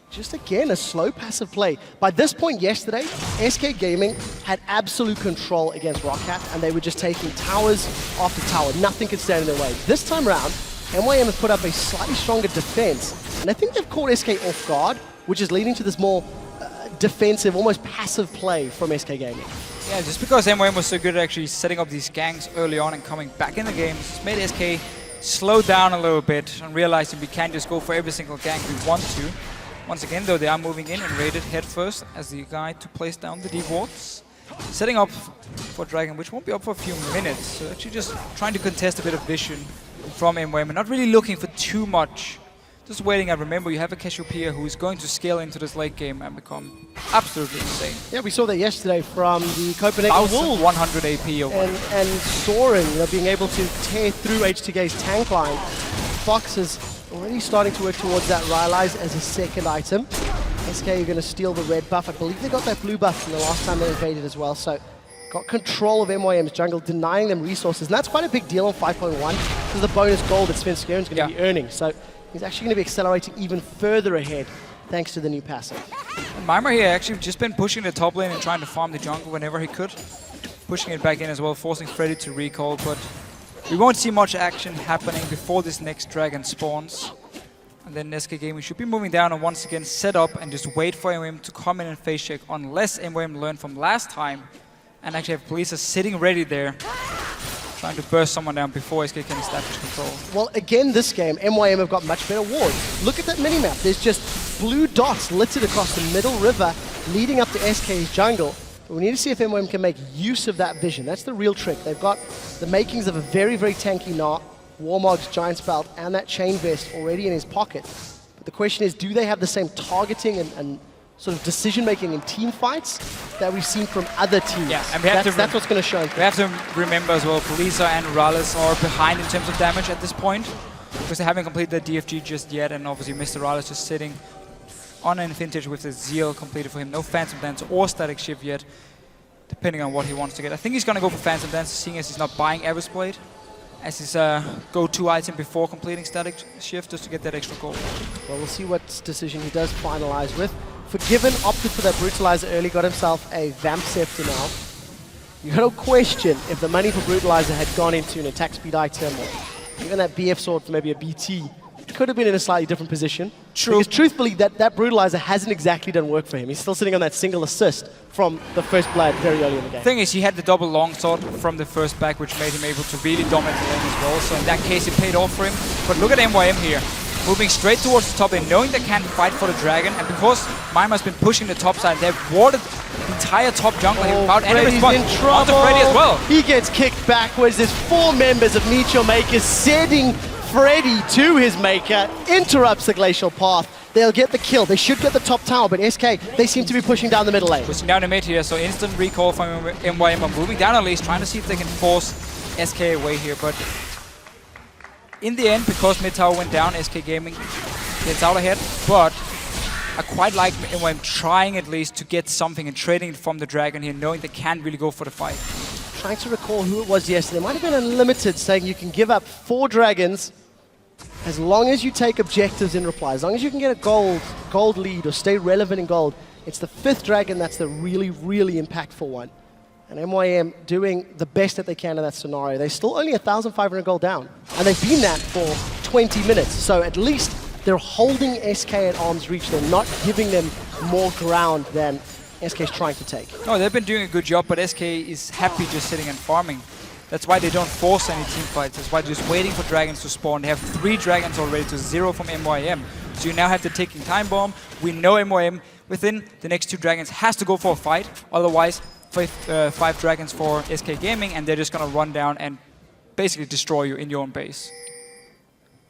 just again, a slow passive play. By this point yesterday, SK Gaming had absolute control against Rockcat, and they were just taking towers after tower. Nothing could stand in their way. This time around, MYM have put up a slightly stronger defense, and I think they've caught SK off guard, which is leading to this more defensive, almost passive play from SK Gaming. Yeah, just because MYM was so good at actually setting up these ganks early on and coming back in the game, it's made SK slow down a little bit and realizing we can't just go for every single gank we want to. Once again, though, they are moving in and raided head first as the guy to place down the deep wards. Setting up for Dragon, which won't be up for a few minutes. So actually just trying to contest a bit of vision from MYM and not really looking for too much. Just waiting, and remember you have a Cassiopeia who is going to scale into this late game and become absolutely insane. Yeah, we saw that yesterday from the Copenhagen Wolves. 100 AP over. And Soren, being able to tear through H2K's tank line. Fox is already starting to work towards that Rylai's as a second item. SK are going to steal the red buff. I believe they got that blue buff from the last time they invaded as well. So got control of MYM's jungle, denying them resources. And that's quite a big deal on 5.1 because the bonus gold that Svenskjern's going to be earning. So he's actually going to be accelerating even further ahead thanks to the new passive. And MYM here actually just been pushing the top lane and trying to farm the jungle whenever he could. Pushing it back in as well, forcing Freddy to recall, but we won't see much action happening before this next dragon spawns. And then SK Gaming should be moving down and once again set up and just wait for MYM to come in and face check, unless MYM learned from last time and actually have police sitting ready there, trying to burst someone down before SK can establish control. Well, again this game, MYM have got much better wards. Look at that minimap. There's just blue dots littered across the middle river leading up to SK's jungle. But we need to see if MYM can make use of that vision. That's the real trick. They've got the makings of a very, very tanky Gnar, Warmog's Giant's Belt, and that Chain Vest already in his pocket. But the question is, do they have the same targeting and sort of decision-making in team fights that we've seen from other teams? Yeah, and we have that's what's going to show. We have to remember as well, Polisa and Rallis are behind in terms of damage at this point, because they haven't completed the DFG just yet, and obviously Mr. Rallis just sitting on an Vintage with the Zeal completed for him. No Phantom Dance or Static Shift yet, depending on what he wants to get. I think he's going to go for Phantom Dance, seeing as he's not buying Abyss Blade as his go-to item before completing Static Shift, just to get that extra gold. Well, we'll see what decision he does finalize with. Forgiven opted for that Brutalizer early, got himself a Vamp Scepter now. You got to question if the money for Brutalizer had gone into an attack speed item or even that BF sword for maybe a BT. It could have been in a slightly different position. True. Because truthfully, that Brutalizer hasn't exactly done work for him. He's still sitting on that single assist from the first blood very early in the game. The thing is, he had the double longsword from the first back, which made him able to really dominate the lane as well. So in that case, it paid off for him. But look at MYM here, moving straight towards the top lane, knowing they can't fight for the dragon. And because MYM has been pushing the top side, they've warded the entire top jungle here without any response. In trouble. Onto Freddy as well. He gets kicked backwards. There's 4 members of Meet Your Maker setting Freddy to his maker, interrupts the glacial path. They'll get the kill. They should get the top tower, but SK, they seem to be pushing down the middle lane. Pushing down the mid here, so instant recall from MYM, moving down at least, trying to see if they can force SK away here. But in the end, because mid tower went down, SK Gaming gets out ahead. But I quite like MYM trying at least to get something and trading it from the dragon here, knowing they can't really go for the fight. Trying to recall who it was yesterday. It might have been Unlimited saying you can give up 4 dragons as long as you take objectives in reply. As long as you can get a gold lead or stay relevant in gold. It's the 5th dragon that's the really, really impactful one. And MYM doing the best that they can in that scenario. They're still only 1,500 gold down. And they've been that for 20 minutes. So at least they're holding SK at arm's reach. They're not giving them more ground than SK's trying to take. No, they've been doing a good job, but SK is happy just sitting and farming. That's why they don't force any team fights. That's why they're just waiting for dragons to spawn. They have 3 dragons already to 0 from MYM. So you now have the ticking time bomb. We know MYM within the next 2 dragons has to go for a fight. Otherwise, 5 dragons for SK Gaming, and they're just going to run down and basically destroy you in your own base.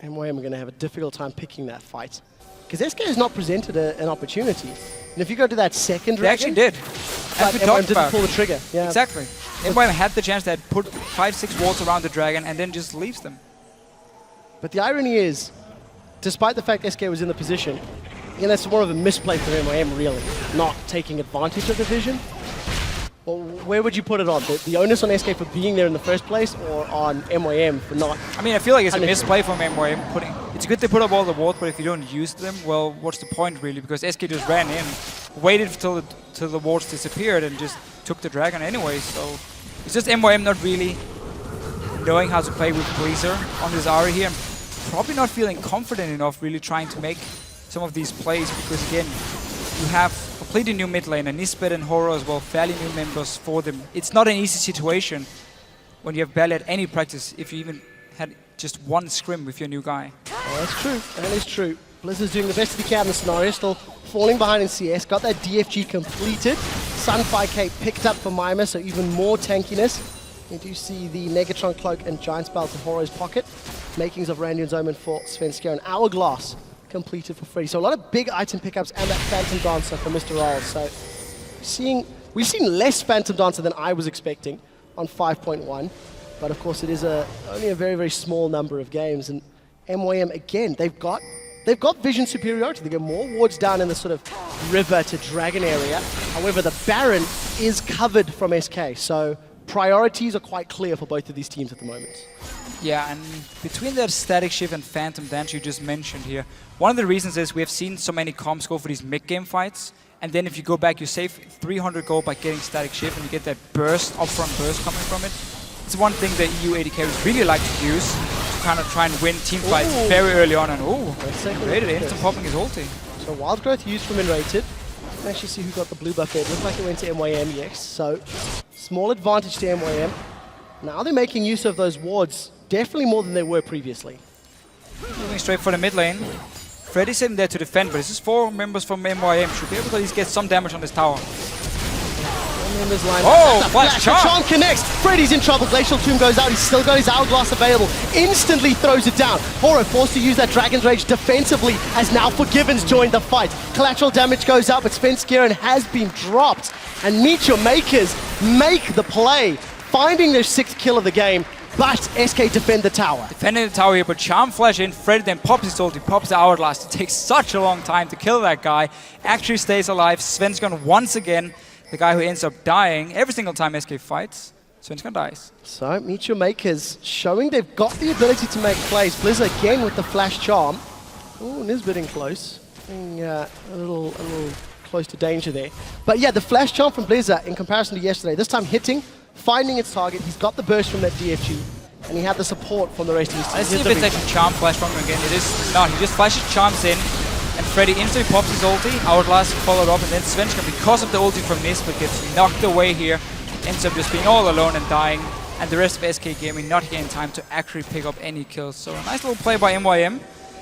MYM are going to have a difficult time picking that fight. Because SK has not presented an opportunity. And if you go to that second They actually did. but As we MYM talked didn't about. pull the trigger. Yeah. Exactly. MYM had the chance, that put 5-6 walls around the dragon and then just leaves them. But the irony is, despite the fact SK was in the position, and that's more of a misplay for MYM really, not taking advantage of the vision. Well, where would you put it on? The onus on SK for being there in the first place, or on MYM for not? I mean, I feel like it's a Punishing. misplay from MYM. It's good they put up all the wards, but if you don't use them, well, what's the point really? Because SK just ran in, waited till the wards disappeared, and just took the dragon anyway. So it's just MYM not really knowing how to play with FLICKR on this Ari here, and probably not feeling confident enough really trying to make some of these plays, because again, you have completely new mid lane, and Nisbet and Horror as well, fairly new members for them. It's not an easy situation when you have barely had any practice, if you even had just one scrim with your new guy. Oh, that's true. That is true. Blizzard's doing the best he can in the scenario, still falling behind in CS, got that DFG completed. Sun 5K picked up for MYM, so even more tankiness. You do see the Negatron Cloak and Giant Spells in Horror's pocket. Makings of Randuin's Omen for Svenskar, and Hourglass completed for Freddy. So a lot of big item pickups and that Phantom Dancer for Mr. Rolls. So we've seen less Phantom Dancer than I was expecting on 5.1. But of course it is only a very, very small number of games. And MYM, again, they've got vision superiority. They get more wards down in the sort of river to dragon area. However, the Baron is covered from SK. So priorities are quite clear for both of these teams at the moment. Yeah, and between that Static Shift and Phantom Dance you just mentioned here, one of the reasons is we have seen so many comps go for these mid-game fights, and then if you go back, you save 300 gold by getting Static Shift, and you get that burst, upfront burst coming from it. It's one thing that EU AD carries really like to use to kind of try and win team fights very early on, and rated instant popping his ulti. So Wild Growth used from Enrated. You can actually see who got the blue buff there. It looked like it went to MYM, yes. So small advantage to MYM. Now they're making use of those wards definitely more than they were previously. Moving straight for the mid lane. Freddy's in there to defend, but this is 4 members from MYM. Should be able to at least get some damage on this tower. Oh, Flash Charm connects. Freddy's in trouble. Glacial Tomb goes out. He's still got his Hourglass available. Instantly throws it down. Horror forced to use that Dragon's Rage defensively as now Forgiven's joined the fight. Collateral damage goes up, but Svenskar has been dropped. And Meet Your Makers make the play, finding their 6th kill of the game. But SK defend the tower. Defending the tower here, but Charm Flash in. Freddy then pops his ulti, pops the Hourglass. It takes such a long time to kill that guy. Actually stays alive. Svenskar once again, the guy who ends up dying every single time SK fights. Svenskar dies. So Meet Your Makers showing they've got the ability to make plays. Blizzard again with the Flash Charm. Oh, Nisbet in close. Being a little close to danger there. But yeah, the Flash Charm from Blizzard in comparison to yesterday, this time hitting, finding its target. He's got the burst from that DFG, and he had the support from the rest of his team. Let's see if it's actually Charm Flash from him again. It is not. He just flashes Charms in, and Freddy instantly pops his ulti. Hourglass followed up, and then Svenskar, because of the ulti from Nisbet, gets knocked away here. Ends up just being all alone and dying, and the rest of SK Gaming not getting time to actually pick up any kills. So a nice little play by MYM.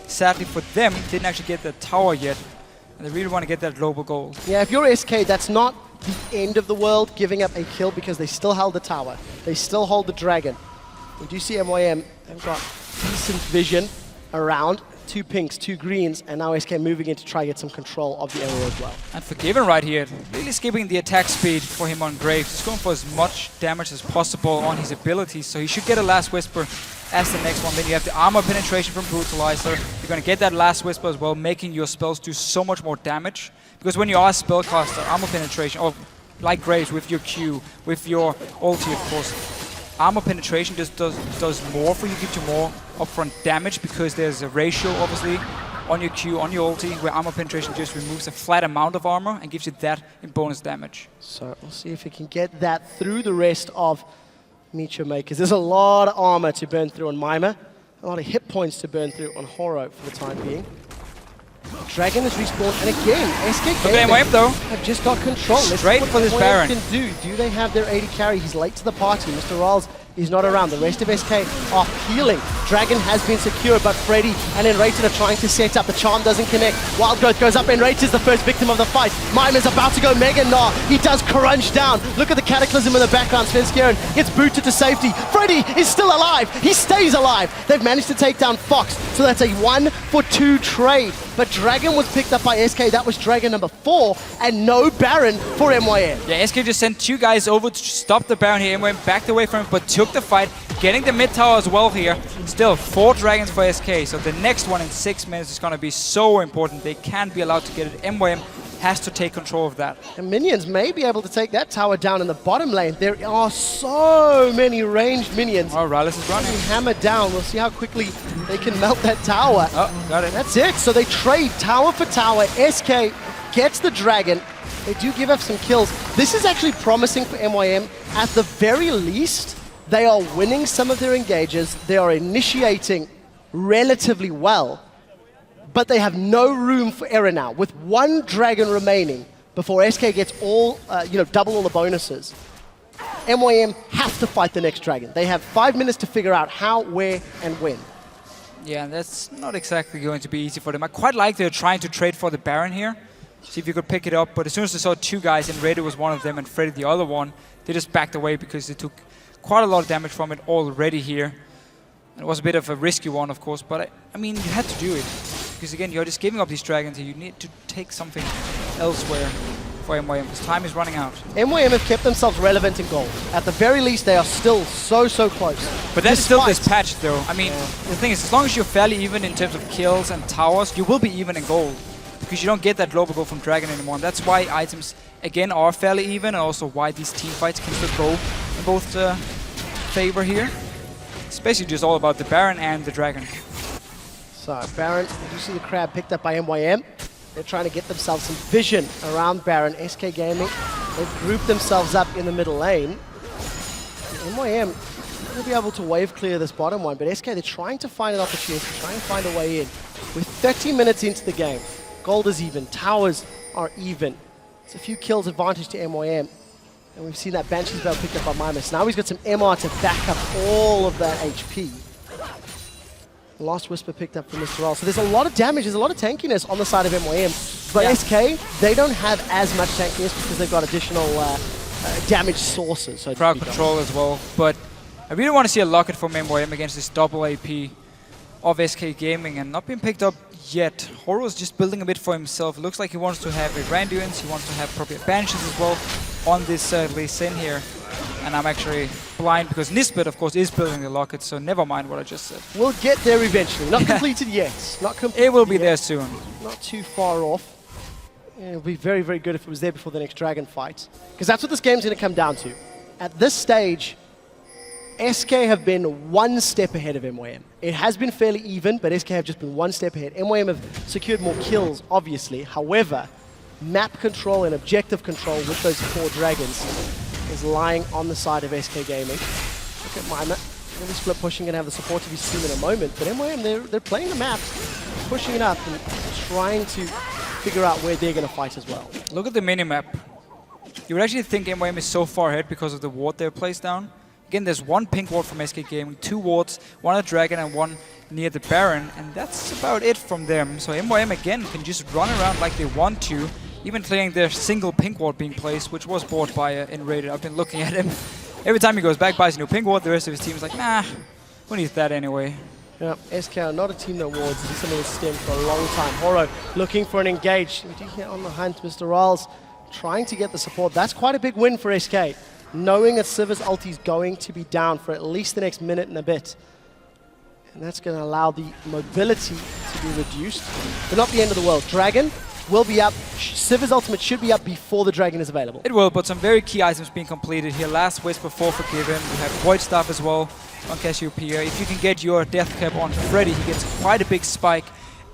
Sadly for them, didn't actually get the tower yet, and they really want to get that global goal. Yeah, if you're SK, that's not the end of the world, giving up a kill, because they still held the tower. They still hold the dragon. We do see MYM have got decent vision around. 2 pinks, 2 greens, and now SK moving in to try to get some control of the area as well. And Forgiven right here, really skipping the attack speed for him on Graves. He's going for as much damage as possible on his abilities, so he should get a Last Whisper as the next one. Then you have the armor penetration from Brutalizer. You're going to get that Last Whisper as well, making your spells do so much more damage. Because when you are a spellcaster, armor penetration, or like Graves with your Q, with your ulti of course, armor penetration just does more for you, gives you more upfront damage, because there's a ratio obviously on your Q, on your ulti, where armor penetration just removes a flat amount of armor and gives you that in bonus damage. So we'll see if he can get that through the rest of Meet Your Makers. There's a lot of armor to burn through on MYM, a lot of hit points to burn through on Horror for the time being. Dragon has respawned, and again, SK Gaming though have just got control. Straight for this Baron. Can do they have their AD carry? He's late to the party. Mr. Rolls is not around. The rest of SK are peeling. Dragon has been secured, but Freddy and Enrated are trying to set up. The charm doesn't connect. Wild Growth goes up. Enrated is the first victim of the fight. MYM is about to go Mega Gnar. He does crunch down. Look at the Cataclysm in the background. Svenskeren gets booted to safety. Freddy is still alive. He stays alive. They've managed to take down Fox, so that's a 1-for-2 trade. But Dragon was picked up by SK. That was Dragon number 4, and no Baron for MYM. Yeah, SK just sent 2 guys over to stop the Baron here. MYM backed away from it, but took the fight, getting the mid tower as well here. Still 4 dragons for SK, so the next one in 6 minutes is going to be so important. They can't be allowed to get it. MYM has to take control of that. And minions may be able to take that tower down in the bottom lane. There are so many ranged minions. Oh, Rallis is running. Hammered down. We'll see how quickly they can melt that tower. Oh, got it. That's it. So they trade tower for tower. SK gets the dragon. They do give up some kills. This is actually promising for MYM. At the very least, they are winning some of their engages. They are initiating relatively well. But they have no room for error now. With 1 dragon remaining before SK gets all, double all the bonuses, MYM have to fight the next dragon. They have 5 minutes to figure out how, where, and when. Yeah, that's not exactly going to be easy for them. I quite like they're trying to trade for the Baron here. See if you could pick it up. But as soon as they saw 2 guys, and Raider was one of them and Freddy the other one, they just backed away because they took quite a lot of damage from it already here. And it was a bit of a risky one, of course, but I mean, you had to do it. Because again, you're just giving up these dragons and you need to take something elsewhere for MYM, because time is running out. MYM have kept themselves relevant in gold. At the very least, they are still so close. But that's still this patch, though. I mean, the thing is, as long as you're fairly even in terms of kills and towers, you will be even in gold. Because you don't get that global gold from Dragon anymore. And that's why items, again, are fairly even, and also why these team fights can still go in both favor here. It's basically just all about the Baron and the Dragon. So, Baron, you see the crab picked up by MYM. They're trying to get themselves some vision around Baron. SK Gaming, they've grouped themselves up in the middle lane. MYM will be able to wave clear this bottom one, but SK, they're trying to find an opportunity, trying to find a way in. We're 30 minutes into the game. Gold is even, towers are even. It's a few kills advantage to MYM. And we've seen that Banshee's Bell picked up by MYM. Now he's got some MR to back up all of that HP. Last Whisper picked up from Mr. Roll. So there's a lot of damage, there's a lot of tankiness on the side of MYM. But SK, they don't have as much tankiness because they've got additional damage sources. So crowd control as well. But I really want to see a Locket from MYM against this double AP of SK Gaming, and not being picked up yet. Horo is just building a bit for himself. It looks like he wants to have a Randuin's, he wants to have probably Banshees as well on this Lee Sin here. And I'm actually blind because Nisbet, of course, is building the Locket, so never mind what I just said. We'll get there eventually. Not completed yet. Not completed It will be yet. there soon. Not too far off. It would be very, very good if it was there before the next Dragon fight. Because that's what this game's going to come down to. At this stage, SK have been 1 step ahead of MYM. It has been fairly even, but SK have just been 1 step ahead. MYM have secured more kills, obviously. However, map control and objective control with those 4 dragons is lying on the side of SK Gaming. Look at MYM. Really split pushing and have the support to be seen in a moment. But MYM, they're playing the map, pushing it up and trying to figure out where they're going to fight as well. Look at the minimap. You would actually think MYM is so far ahead because of the ward they've placed down. Again, there's 1 pink ward from SK Gaming, 2 wards, 1 at Dragon and 1 near the Baron, and that's about it from them. So MYM again can just run around like they want to, even clearing their single pink ward being placed, which was bought by Enrated. I've been looking at him. Every time he goes back, buys a new pink ward, the rest of his team is like, nah, who needs that anyway? Yeah, SK are not a team that wards. This is something that's stemmed for a long time. Horo looking for an engage. We do get on the hunt. Mr. Riles trying to get the support. That's quite a big win for SK. Knowing that Siva's ulti is going to be down for at least the next minute and a bit. And that's going to allow the mobility to be reduced. But not the end of the world. Dragon will be up. Siva's ultimate should be up before the Dragon is available. It will, but some very key items being completed here. Last Whisper for Forgiven. We have Void Staff as well on Cassiopeia. If you can get your Death Cap on Freddy, he gets quite a big spike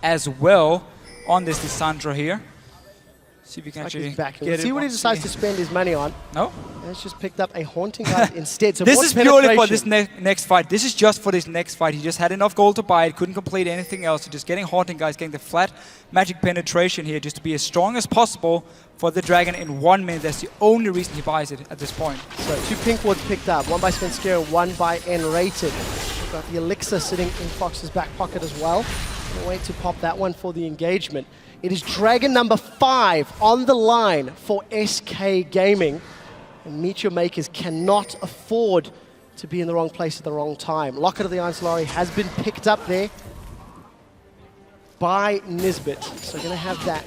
as well on this Lissandra here. See if you can Like actually he's back. get Let's it see what he once decides he- to spend his money on. No? He's just picked up a Haunting Guard instead. So This more is purely for penetration. this next fight. This is just for this next fight. He just had enough gold to buy it, couldn't complete anything else. So just getting Haunting Guys, getting the flat magic penetration here just to be as strong as possible for the Dragon in 1 minute. That's the only reason he buys it at this point. So 2 pink wards picked up, 1 by Svenskeren, 1 by N-rated. We've got the Elixir sitting in Fox's back pocket as well. Can't wait to pop that one for the engagement. It is Dragon number 5 on the line for SK Gaming. And Meet Your Makers cannot afford to be in the wrong place at the wrong time. Locket of the Iron Solari has been picked up there by Nisbet. So going to have that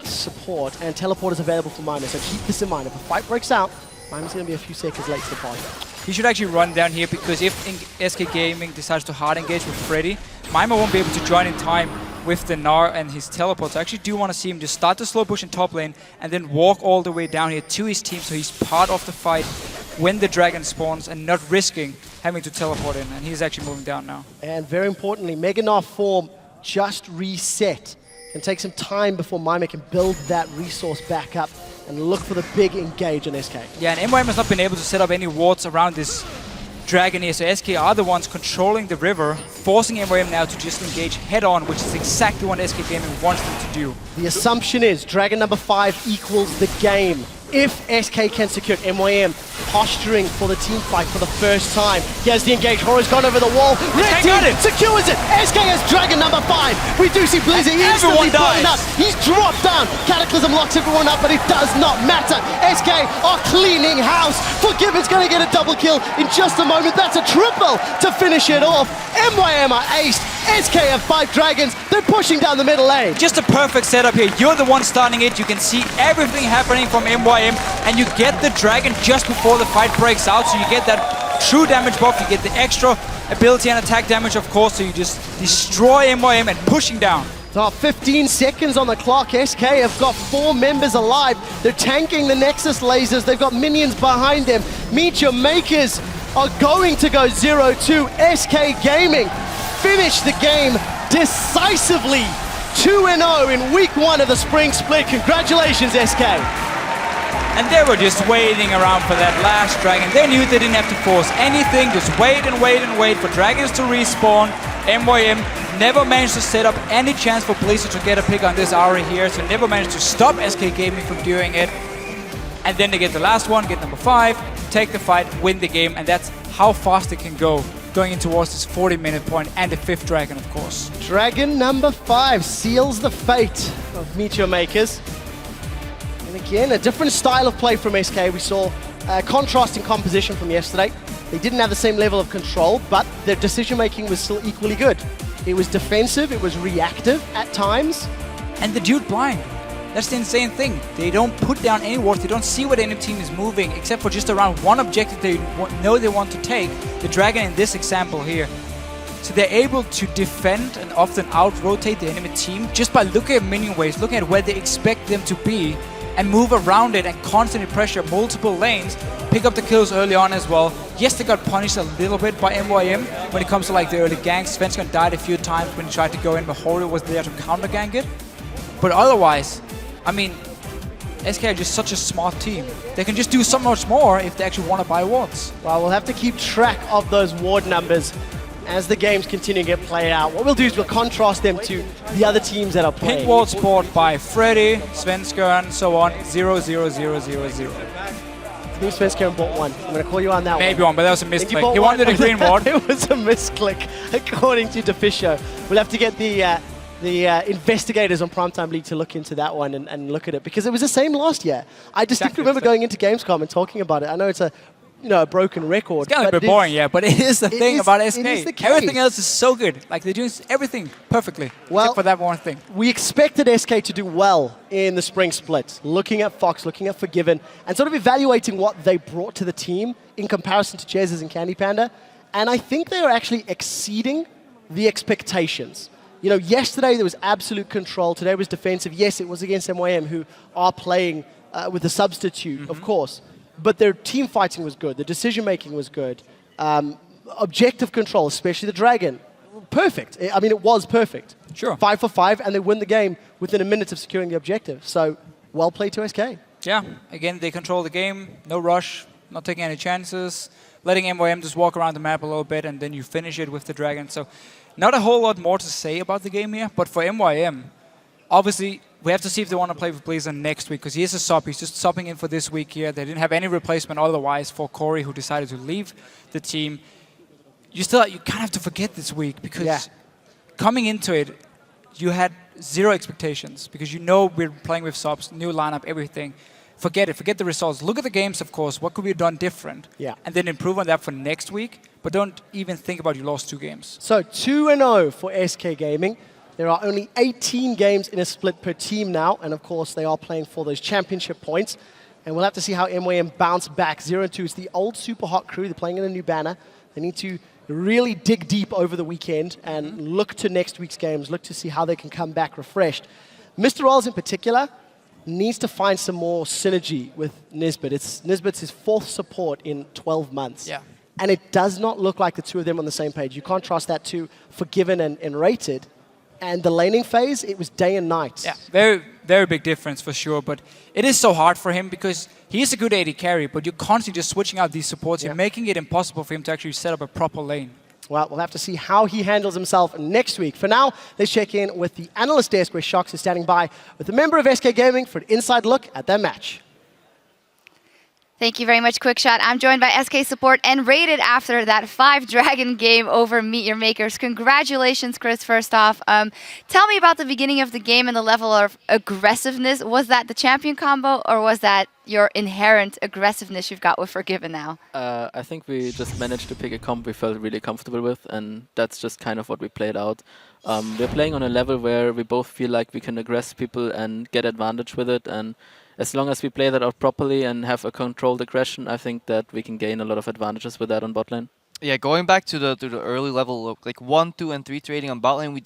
support, and teleport is available for MYM. So keep this in mind. If a fight breaks out, MYM's going to be a few seconds late to the party. He should actually run down here because if SK Gaming decides to hard engage with Freddy, MYM won't be able to join in time with the Gnar and his teleport. So I actually do want to see him just start the slow push in top lane and then walk all the way down here to his team so he's part of the fight when the Dragon spawns and not risking having to teleport in. And he's actually moving down now. And very importantly, Mega Gnar form just reset. Can take some time before MYM can build that resource back up and look for the big engage on SK. Yeah, and MYM has not been able to set up any wards around this Dragon here, so SK are the ones controlling the river, forcing MYM now to just engage head-on, which is exactly what SK Gaming wants them to do. The assumption is Dragon number 5 equals the game. If SK can secure it, MYM posturing for the team fight for the first time. He has the engage. Horror's gone over the wall. Red got team it. secures it. SK has Dragon number 5. We do see Blizzard instantly Everyone blown dies. up. He's dropped down. Cataclysm locks everyone up, but it does not matter. SK are cleaning house. Forgiven's going to get a double kill in just a moment. That's a triple to finish it off. MYM are aced. SK have 5 dragons. They're pushing down the middle lane. Just a perfect setup here. You're the one starting it. You can see everything happening from MYM, and you get the Dragon just before the fight breaks out, so you get that true damage buff, you get the extra ability and attack damage, of course, so you just destroy MYM and pushing down. So 15 seconds on the clock. SK have got 4 members alive. They're tanking the Nexus lasers. They've got minions behind them. Meet Your Makers are going to go 0-2. SK Gaming finish the game decisively. 2-0 in week 1 of the Spring Split. Congratulations, SK. And they were just waiting around for that last Dragon. They knew they didn't have to force anything, just wait and wait and wait for Dragons to respawn. MYM never managed to set up any chance for Blizzard to get a pick on this Aura here, so never managed to stop SK Gaming from doing it. And then they get the last one, get number 5, take the fight, win the game, and that's how fast it can go, going in towards this 40-minute point and the 5th Dragon, of course. Dragon number 5 seals the fate of Meet Your Makers. And again, a different style of play from SK. We saw contrasting composition from yesterday. They didn't have the same level of control, but their decision-making was still equally good. It was defensive, it was reactive at times. And the dude blind. That's the insane thing. They don't put down any wards, they don't see what any team is moving, except for just around one objective they know they want to take, the Dragon in this example here. So they're able to defend and often out-rotate the enemy team just by looking at minion waves, looking at where they expect them to be, and move around it and constantly pressure multiple lanes, pick up the kills early on as well. Yes, they got punished a little bit by MYM when it comes to like the early ganks. Svenskeren died a few times when he tried to go in, but Hori was there to counter gank it. But otherwise, I mean, SK are just such a smart team. They can just do so much more if they actually want to buy wards. Well, we'll have to keep track of those ward numbers as the games continue to get played out. What we'll do is we'll contrast them to the other teams that are playing. Pink ward sport by Freddy, Svenskeren, and so on. 0, 0, 0, 0, 0. I think Svenskeren bought one. I'm going to call you on that Maybe one. one, but that was a misclick. He one. wanted a green ward. It was a misclick, according to Defisho. We'll have to get the investigators on Primetime League to look into that one and look at it, because it was the same last year. I distinctly remember going into Gamescom and talking about it. I know it's a broken record. It's kind of a bit boring, yeah, but it is the thing about SK. It is the case. Everything else is so good. Like, they're doing everything perfectly, Well, except for that one thing. We expected SK to do well in the Spring Split, looking at Fox, looking at Forgiven, and sort of evaluating what they brought to the team in comparison to Chezz's and Candy Panda. And I think they are actually exceeding the expectations. You know, yesterday there was absolute control. Today was defensive. Yes, it was against MYM, who are playing with a substitute, of course. But their team fighting was good. The decision-making was good. Objective control, especially the Dragon, perfect. I mean, it was perfect. Sure. 5 for 5, and they win the game within a minute of securing the objective. So well played to SK. Yeah, again, they control the game, no rush, not taking any chances, letting MYM just walk around the map a little bit, and then you finish it with the Dragon. So not a whole lot more to say about the game here, but for MYM, obviously, we have to see if they want to play with Blizzard next week, because he is a sub. He's just subbing in for this week here. They didn't have any replacement otherwise for Corey, who decided to leave the team. You kind of have to forget this week, because coming into it, you had zero expectations, because you know we're playing with subs, new lineup, everything. Forget it. Forget the results. Look at the games, of course. What could we have done different? Yeah. And then improve on that for next week. But don't even think about you lost 2 games. So 2-0 for SK Gaming. There are only 18 games in a split per team now. And of course, they are playing for those championship points. And we'll have to see how MYM bounce back. 0-2 is the old super hot crew. They're playing in a new banner. They need to really dig deep over the weekend and look to next week's games. Look to see how they can come back refreshed. Mr. Rolls in particular needs to find some more synergy with Nisbet. Nisbet's his 4th support in 12 months. Yeah. And it does not look like the two of them on the same page. You contrast that to Forgiven and Rated. And the laning phase, it was day and night. Yeah, very, very big difference for sure. But it is so hard for him, because he is a good AD carry, but you're constantly just switching out these supports and making it impossible for him to actually set up a proper lane. Well, we'll have to see how he handles himself next week. For now, let's check in with the analyst desk, where Shox is standing by with a member of SK Gaming for an inside look at their match. Thank you very much, Quickshot. I'm joined by SK Support and Rated after that 5-dragon game over Meet Your Makers. Congratulations, Chris, first off. Tell me about the beginning of the game and the level of aggressiveness. Was that the champion combo, or was that your inherent aggressiveness you've got with Forgiven now? I think we just managed to pick a comp we felt really comfortable with, and that's just kind of what we played out. We're playing on a level where we both feel like we can aggress people and get advantage with it, and as long as we play that out properly and have a controlled aggression, I think that we can gain a lot of advantages with that on bot lane. Yeah, going back to the early level, like 1, 2, and 3 trading on bot lane, we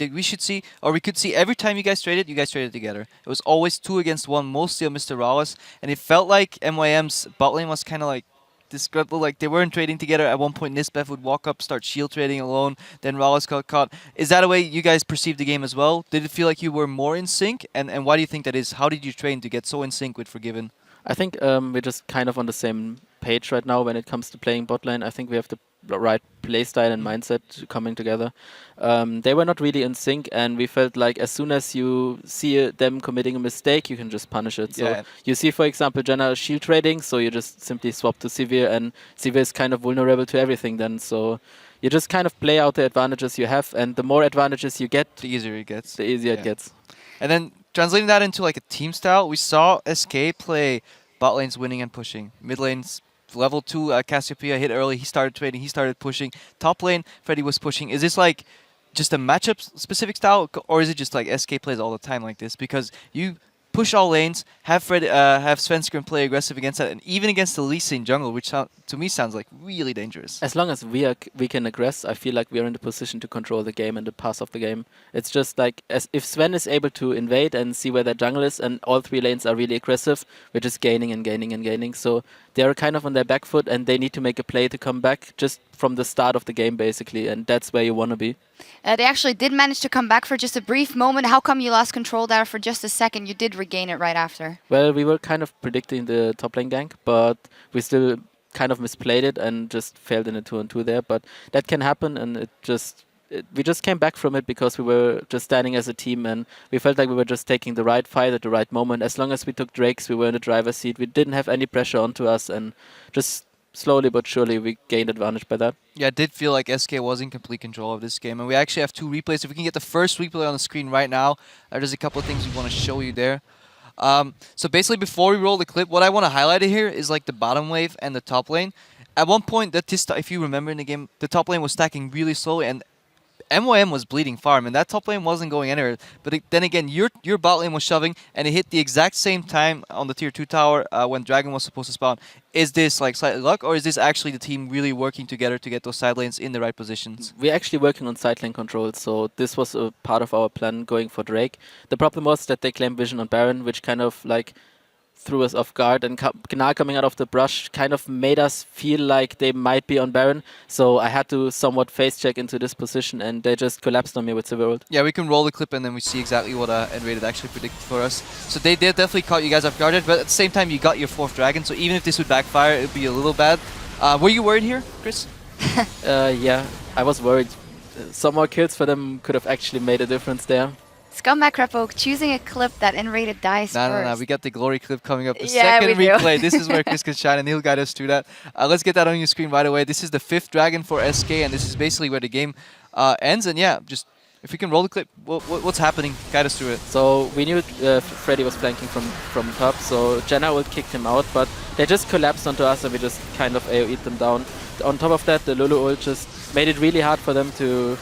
could see every time you guys traded together. It was always 2 against 1, mostly on Mr. Rawless, and it felt like MYM's bot lane was kind of like disgruntled, like they weren't trading together. At one point, Nisbeth would walk up, start shield trading alone, then Rawless got caught. Is that a way you guys perceived the game as well? Did it feel like you were more in sync? And why do you think that is? How did you train to get so in sync with Forgiven? I think we're just kind of on the same page right now when it comes to playing bot lane. I think we have the right playstyle and mindset coming together. They were not really in sync, and we felt like as soon as you see them committing a mistake, you can just punish it. So you see, for example, Jenna shield trading, so you just simply swap to Sivir, and Sivir is kind of vulnerable to everything then. So you just kind of play out the advantages you have, and the more advantages you get, the easier it gets. The easier it gets. And then translating that into like a team style, we saw SK play bot lanes winning and pushing. Mid lanes, level 2, Cassiopeia hit early, he started trading, he started pushing. Top lane, Freddy was pushing. Is this like just a matchup specific style, or is it just like SK plays all the time like this? Because you push all lanes, have Svenskeren play aggressive against that, and even against the Lee Sin jungle, which to me sounds like really dangerous. As long as we can aggress, I feel like we are in the position to control the game and the path of the game. It's just like, if Sven is able to invade and see where their jungle is, and all 3 lanes are really aggressive, we're just gaining and gaining and gaining. So they are kind of on their back foot, and they need to make a play to come back just from the start of the game, basically, and that's where you want to be. They actually did manage to come back for just a brief moment. How come you lost control there for just a second? You did regain it right after. Well, we were kind of predicting the top lane gank, but we still kind of misplayed it and just failed in a 2-on-2 there. But that can happen, and we just came back from it because we were just standing as a team, and we felt like we were just taking the right fight at the right moment. As long as we took Drakes, we were in the driver's seat. We didn't have any pressure onto us, and just slowly but surely we gained advantage by that. Yeah, it did feel like SK was in complete control of this game. And we actually have 2 replays. If we can get the first replay on the screen right now, there's a couple of things we want to show you there. So basically, before we roll the clip, what I want to highlight here is like the bottom wave and the top lane. At one point, if you remember in the game, the top lane was stacking really slowly, and MYM was bleeding farm, and that top lane wasn't going anywhere. But then again, your bot lane was shoving, and it hit the exact same time on the tier 2 tower when Dragon was supposed to spawn. Is this like slightly luck, or is this actually the team really working together to get those side lanes in the right positions? We're actually working on side lane control, so this was a part of our plan going for Drake. The problem was that they claimed vision on Baron, which kind of like threw us off guard, and Gnar coming out of the brush kind of made us feel like they might be on Baron. So I had to somewhat face check into this position, and they just collapsed on me with Silver World. Yeah, we can roll the clip and then we see exactly what N-Rated actually predicted for us. So they definitely caught you guys off guard, but at the same time you got your 4th dragon, so even if this would backfire, it would be a little bad. Were you worried here, Chris? Yeah, I was worried. Some more kills for them could have actually made a difference there. Scumbag Repo choosing a clip that N-Rated dies first. No, we got the glory clip coming up. The Yeah, second we do. replay. This is where Chris can shine, and he'll guide us through that. Let's get that on your screen right away. This is the 5th dragon for SK, and this is basically where the game ends. And yeah, just if we can roll the clip, what's happening? Guide us through it. So we knew Freddy was flanking from top, so Jenna will kick him out, but they just collapsed onto us and we just kind of AoE'd them down. On top of that, the Lulu ult just made it really hard for them to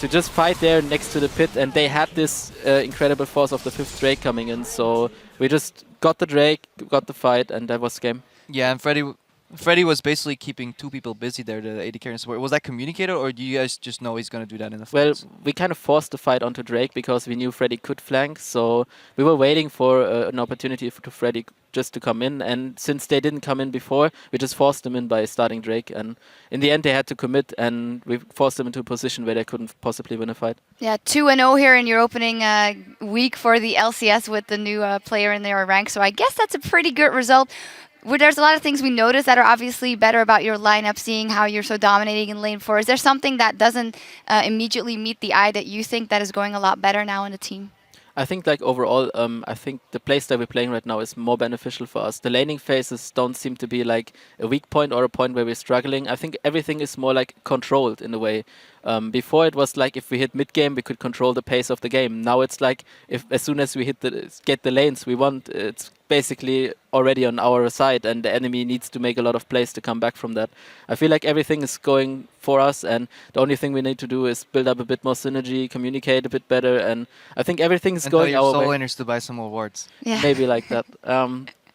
just fight there next to the pit, and they had this incredible force of the 5th Drake coming in, so we just got the Drake, got the fight, and that was game. Yeah, and Freddy was basically keeping 2 people busy there, the AD carry and support. Was that communicated, or do you guys just know he's going to do that in the Well, fights? we kind of forced the fight onto Drake because we knew Freddy could flank, so we were waiting for an opportunity to Freddy just to come in, and since they didn't come in before, we just forced them in by starting Drake, and in the end they had to commit, and we forced them into a position where they couldn't possibly win a fight. Yeah, 2-0 here in your opening week for the LCS with the new player in their rank, so I guess that's a pretty good result. There's a lot of things we noticed that are obviously better about your lineup, seeing how you're so dominating in lane 4. Is there something that doesn't immediately meet the eye that you think that is going a lot better now in the team? I think like overall, I think the playstyle we're playing right now is more beneficial for us. The laning phases don't seem to be like a weak point or a point where we're struggling. I think everything is more like controlled in a way. Before it was like if we hit mid game, we could control the pace of the game. Now it's like as soon as we get the lanes we want, it's basically already on our side, and the enemy needs to make a lot of plays to come back from that. I feel like everything is going for us, and the only thing we need to do is build up a bit more synergy, communicate a bit better, and I think everything is going our way. And tell your solo laners to buy some more wards. Yeah. Maybe like that.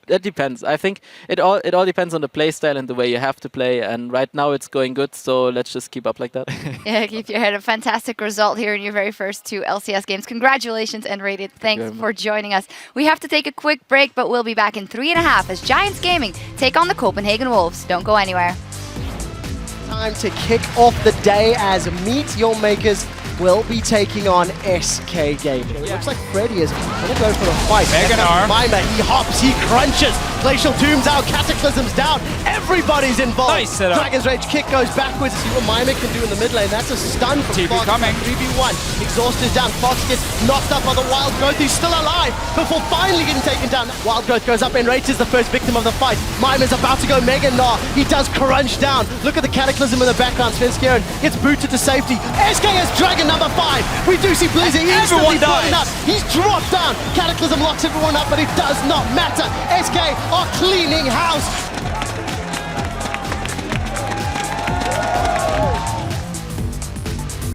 That depends. I think it all depends on the play style and the way you have to play. And right now it's going good, so let's just keep up like that. Yeah, keep your head. A fantastic result here in your very first 2 LCS games. Congratulations, N-Rated. Thanks for joining us. We have to take a quick break, but we'll be back in 3.5 as Giants Gaming take on the Copenhagen Wolves. Don't go anywhere. Time to kick off the day as Meet Your Makers will be taking on SK Gaming. It looks like Freddy is going to go for a fight. MYM, he hops, he crunches. Glacial Doom's out, Cataclysm's down. Everybody's involved. Nice setup. Dragon's Rage kick goes backwards. See what MYM can do in the mid lane. That's a stun from TP Fox. coming. 3v1. Exhaust is down. Fox gets knocked up by the Wild Growth. He's still alive before finally getting taken down. Wild Growth goes up and Rage is the first victim of the fight. MYM is about to go Mega Gnar. He does crunch down. Look at the Cataclysm in the background. Svenskeren gets booted to safety. SK has Dragon number 5. We do see Blizzy instantly blown up. He's dropped down. Cataclysm locks everyone up, but it does not matter. SK are cleaning house.